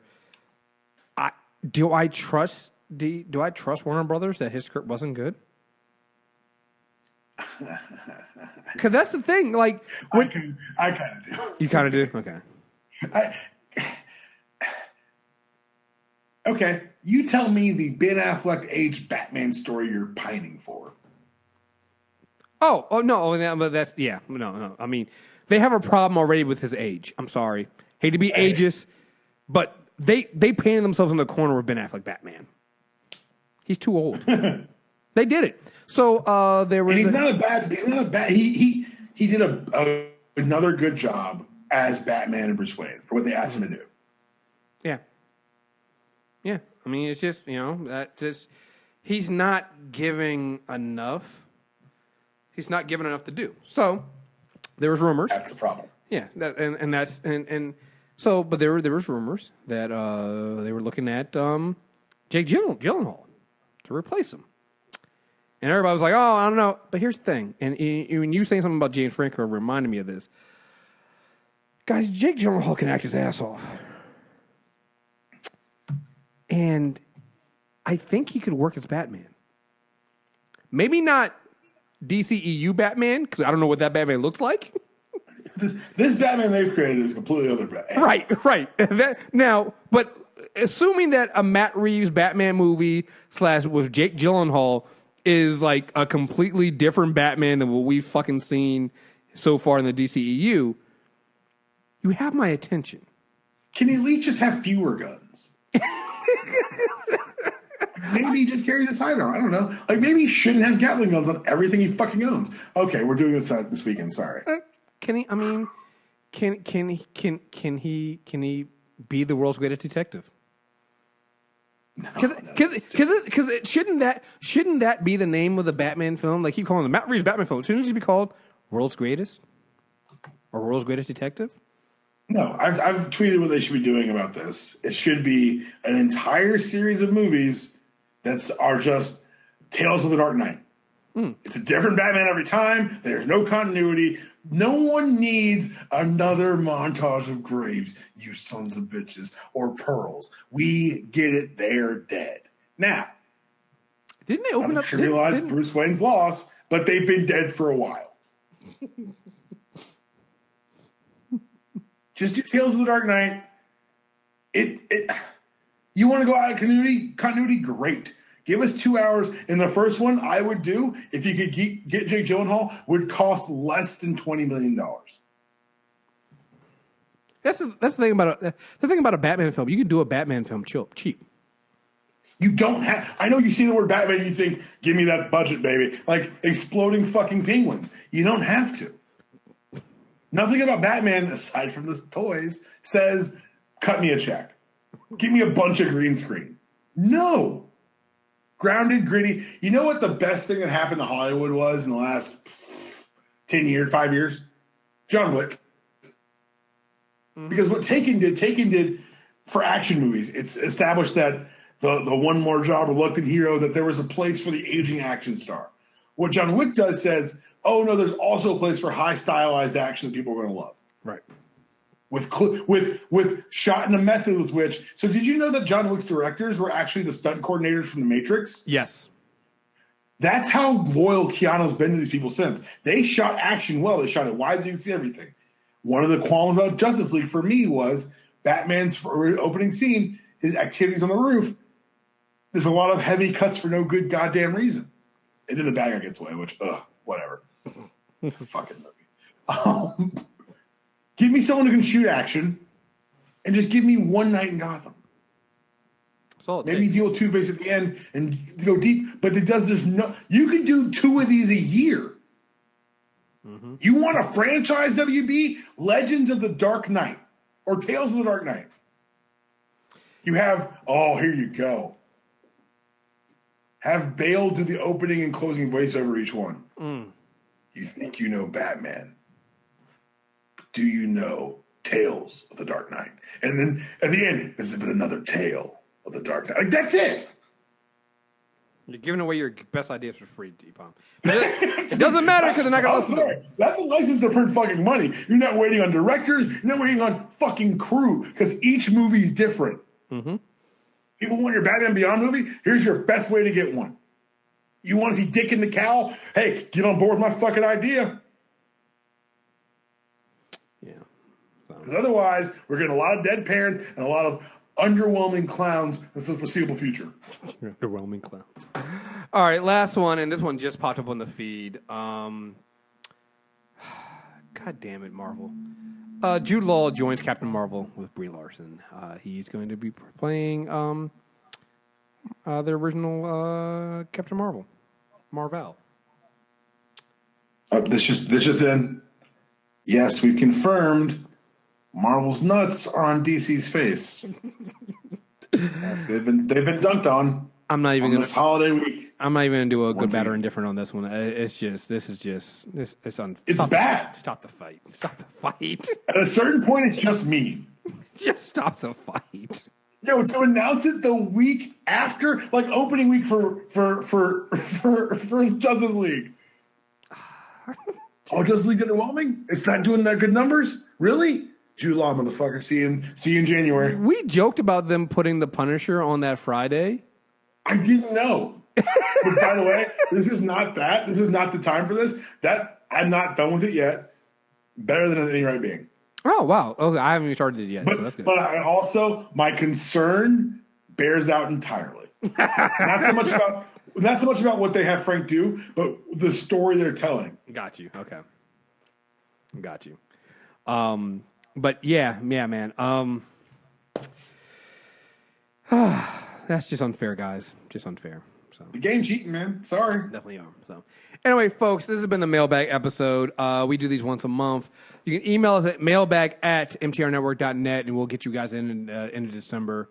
do I trust Warner Brothers that his script wasn't good? Because that's the thing. Like, I kind of do. You kind of do? Okay. Okay, you tell me the Ben Affleck age Batman story you're pining for. Oh no, but that's no. I mean, they have a problem already with his age. I'm sorry, hate to be ageist, but they painted themselves in the corner with Ben Affleck Batman. He's too old. They did it. So there was. He's not a bad. He did another good job as Batman and Bruce Wayne for what they asked him to do. Yeah. Yeah, I mean, it's just, he's not giving enough. He's not giving enough to do. So there was rumors. That's the problem. Yeah, but there was rumors that they were looking at Jake Gyllenhaal to replace him, and everybody was like, "Oh, I don't know." But here's the thing, and when you saying something about James Franco reminded me of this, guys. Jake Gyllenhaal can act his ass off. And I think he could work as Batman. Maybe not DCEU Batman, because I don't know what that Batman looks like. This Batman they've created is completely other Batman. Right. But assuming that a Matt Reeves Batman movie / with Jake Gyllenhaal is like a completely different Batman than what we've fucking seen so far in the DCEU, you have my attention. Can he at least just have fewer guns? Maybe he just carries a sidearm. I don't know. Like maybe he shouldn't have Gatling guns on everything he fucking owns. Okay, we're doing this weekend. Sorry. Can he? I mean, can he be the world's greatest detective? Because shouldn't that be the name of the Batman film? Like keep calling the Matt Reeves Batman film. Shouldn't it just be called World's Greatest? or World's Greatest Detective? No, I've tweeted what they should be doing about this. It should be an entire series of movies that are just Tales of the Dark Knight. It's a different Batman every time. There's no continuity. No one needs another montage of graves, you sons of bitches, or pearls. We get it. They're dead. Now, didn't they open up? Trivialize Bruce Wayne's loss, but they've been dead for a while. Just do Tales of the Dark Knight. You want to go out of continuity? Great. Give us 2 hours. In the first one, I would do, if you could get Jake Gyllenhaal, would cost less than $20 million. That's the thing about a Batman film. You can do a Batman film cheap. You don't have. I know you see the word Batman, you think, give me that budget, baby. Like exploding fucking penguins. You don't have to. Nothing about Batman, aside from the toys, says, cut me a check. Give me a bunch of green screen. No. Grounded, gritty. You know what the best thing that happened to Hollywood was in the last 10 years, 5 years? John Wick. Because what Taken did for action movies, it's established that the one more job reluctant hero, that there was a place for the aging action star. What John Wick does says, oh no, there's also a place for high stylized action that people are going to love. Right. With shot in a method with which. So did you know that John Wick's directors were actually the stunt coordinators from The Matrix? Yes. That's how loyal Keanu's been to these people since. They shot action well. They shot it wide so you can see everything. One of the qualms about Justice League for me was Batman's opening scene, his activities on the roof. There's a lot of heavy cuts for no good goddamn reason. And then the bad guy gets away, which, whatever. It's a fucking movie. Give me someone who can shoot action, and just give me one night in Gotham. Maybe deal with Two-Face at the end and go deep, but you can do 2 of these a year. Mm-hmm. You want a franchise, WB? Legends of the Dark Knight or Tales of the Dark Knight. You have, here you go. Have Bale do the opening and closing voiceover each one. You think you know Batman. Do you know Tales of the Dark Knight? And then at the end, there's been another Tale of the Dark Knight. Like, that's it. You're giving away your best ideas for free, Dpalm. It doesn't matter because they're not going to listen to it. That's a license to print fucking money. You're not waiting on directors. You're not waiting on fucking crew because each movie is different. Mm-hmm. People want your Batman Beyond movie? Here's your best way to get one. You want to see Dick in the Cowl? Hey, get on board with my fucking idea. Yeah. Because otherwise, we're getting a lot of dead parents and a lot of underwhelming clowns for the foreseeable future. Underwhelming clowns. All right, last one, and this one just popped up on the feed. God damn it, Marvel. Jude Law joins Captain Marvel with Brie Larson. He's going to be playing the original Captain Marvel. This just in. Yes, we've confirmed Marvel's nuts are on DC's face. Yes, they've been dunked on. I'm not even on this holiday week. I'm not even gonna do a good, bad, or indifferent on this one. It's bad. Stop the fight. Stop the fight. At a certain point, it's just mean. Just stop the fight. Yo, to announce it the week after, like opening week for Justice League. Justice League underwhelming? It's not doing that good numbers? Really? Jude Law, motherfucker. See you in January. We joked about them putting the Punisher on that Friday. I didn't know. But by the way, this is not that. This is not the time for this. That I'm not done with it yet. Better than Any Right Being. Oh, wow. Okay, I haven't even started it yet, so that's good. But I also, my concern bears out entirely. Not so much about what they have Frank do, but the story they're telling. Got you. Okay. Got you. But yeah, man. That's just unfair, guys. Just unfair. So the game cheating, man. Sorry. Definitely are. So anyway, folks, this has been the mailbag episode. We do these once a month. You can email us at mailbag@mtrnetwork.net, and we'll get you guys into December.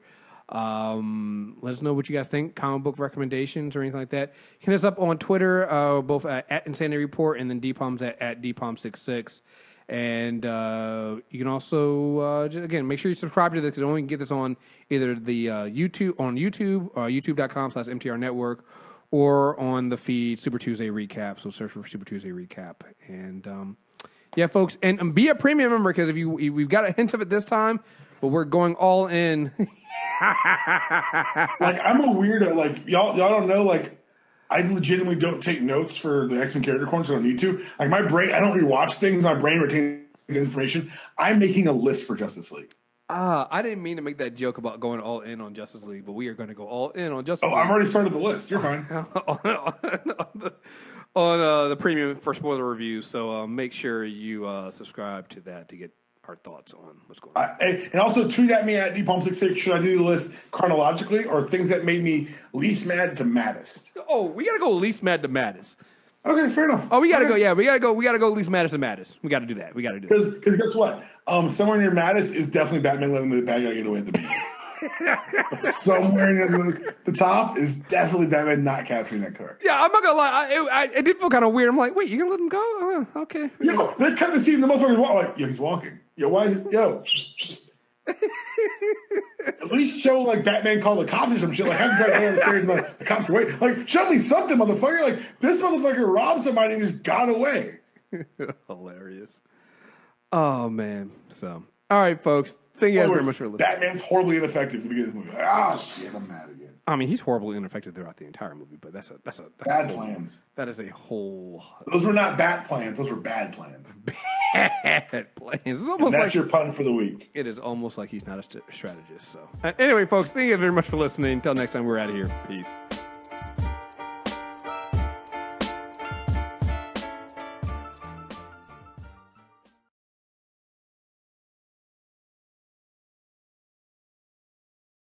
Let us know what you guys think, comic book recommendations or anything like that. Hit us up on Twitter, both at Insanity Report and then Dpalm's at Dpalm66. And you can also, again, make sure you subscribe to this because only get this on either the YouTube, youtube.com/MTR Network, or on the feed, Super Tuesday Recap. So search for Super Tuesday Recap. And yeah, folks, and be a premium member because we've got a hint of it this time, but we're going all in. Like, I'm a weirdo. Like, y'all don't know, like, I legitimately don't take notes for the X-Men character corner, so I don't need to. Like, my brain, I don't rewatch things. My brain retains information. I'm making a list for Justice League. I didn't mean to make that joke about going all in on Justice League, but we are going to go all in on Justice League. Oh, I've already started the list. You're fine. on the premium for spoiler reviews, so make sure you subscribe to that to get our thoughts on what's going on. And also tweet at me at Dpalm66. Should I do the list chronologically or things that made me least mad to maddest? Oh, we got to go least mad to maddest. Okay, fair enough. Oh, we got to go. Yeah, we got to go least maddest to maddest. We got to do that. Because guess what? Somewhere near maddest is definitely Batman letting the bad guy get away at the beginning. Somewhere near the top is definitely Batman not capturing that car. Yeah, I'm not gonna lie. It did feel kind of weird. I'm like, wait, you gonna let him go? Okay. Yo, they cut the scene. The motherfucker's walking. Like, yo, he's walking. Yo, why? Just. At least show like Batman called the cops or some shit. Like, I'm trying to go down the stairs and the cops are waiting. Like, show me something, motherfucker. Like, this motherfucker robbed somebody and just got away. Hilarious. Oh man. So, all right, folks. Thank you guys very much for listening. Batman's horribly ineffective at the beginning of the movie. Like, shit, I'm mad again. I mean, he's horribly ineffective throughout the entire movie, but that's bad plans. That is a whole. Those were not bat plans. Those were bad plans. Bad plans. It's almost and that's like your pun for the week. It is almost like he's not a strategist. So, anyway, folks, thank you very much for listening. Until next time, we're out of here. Peace.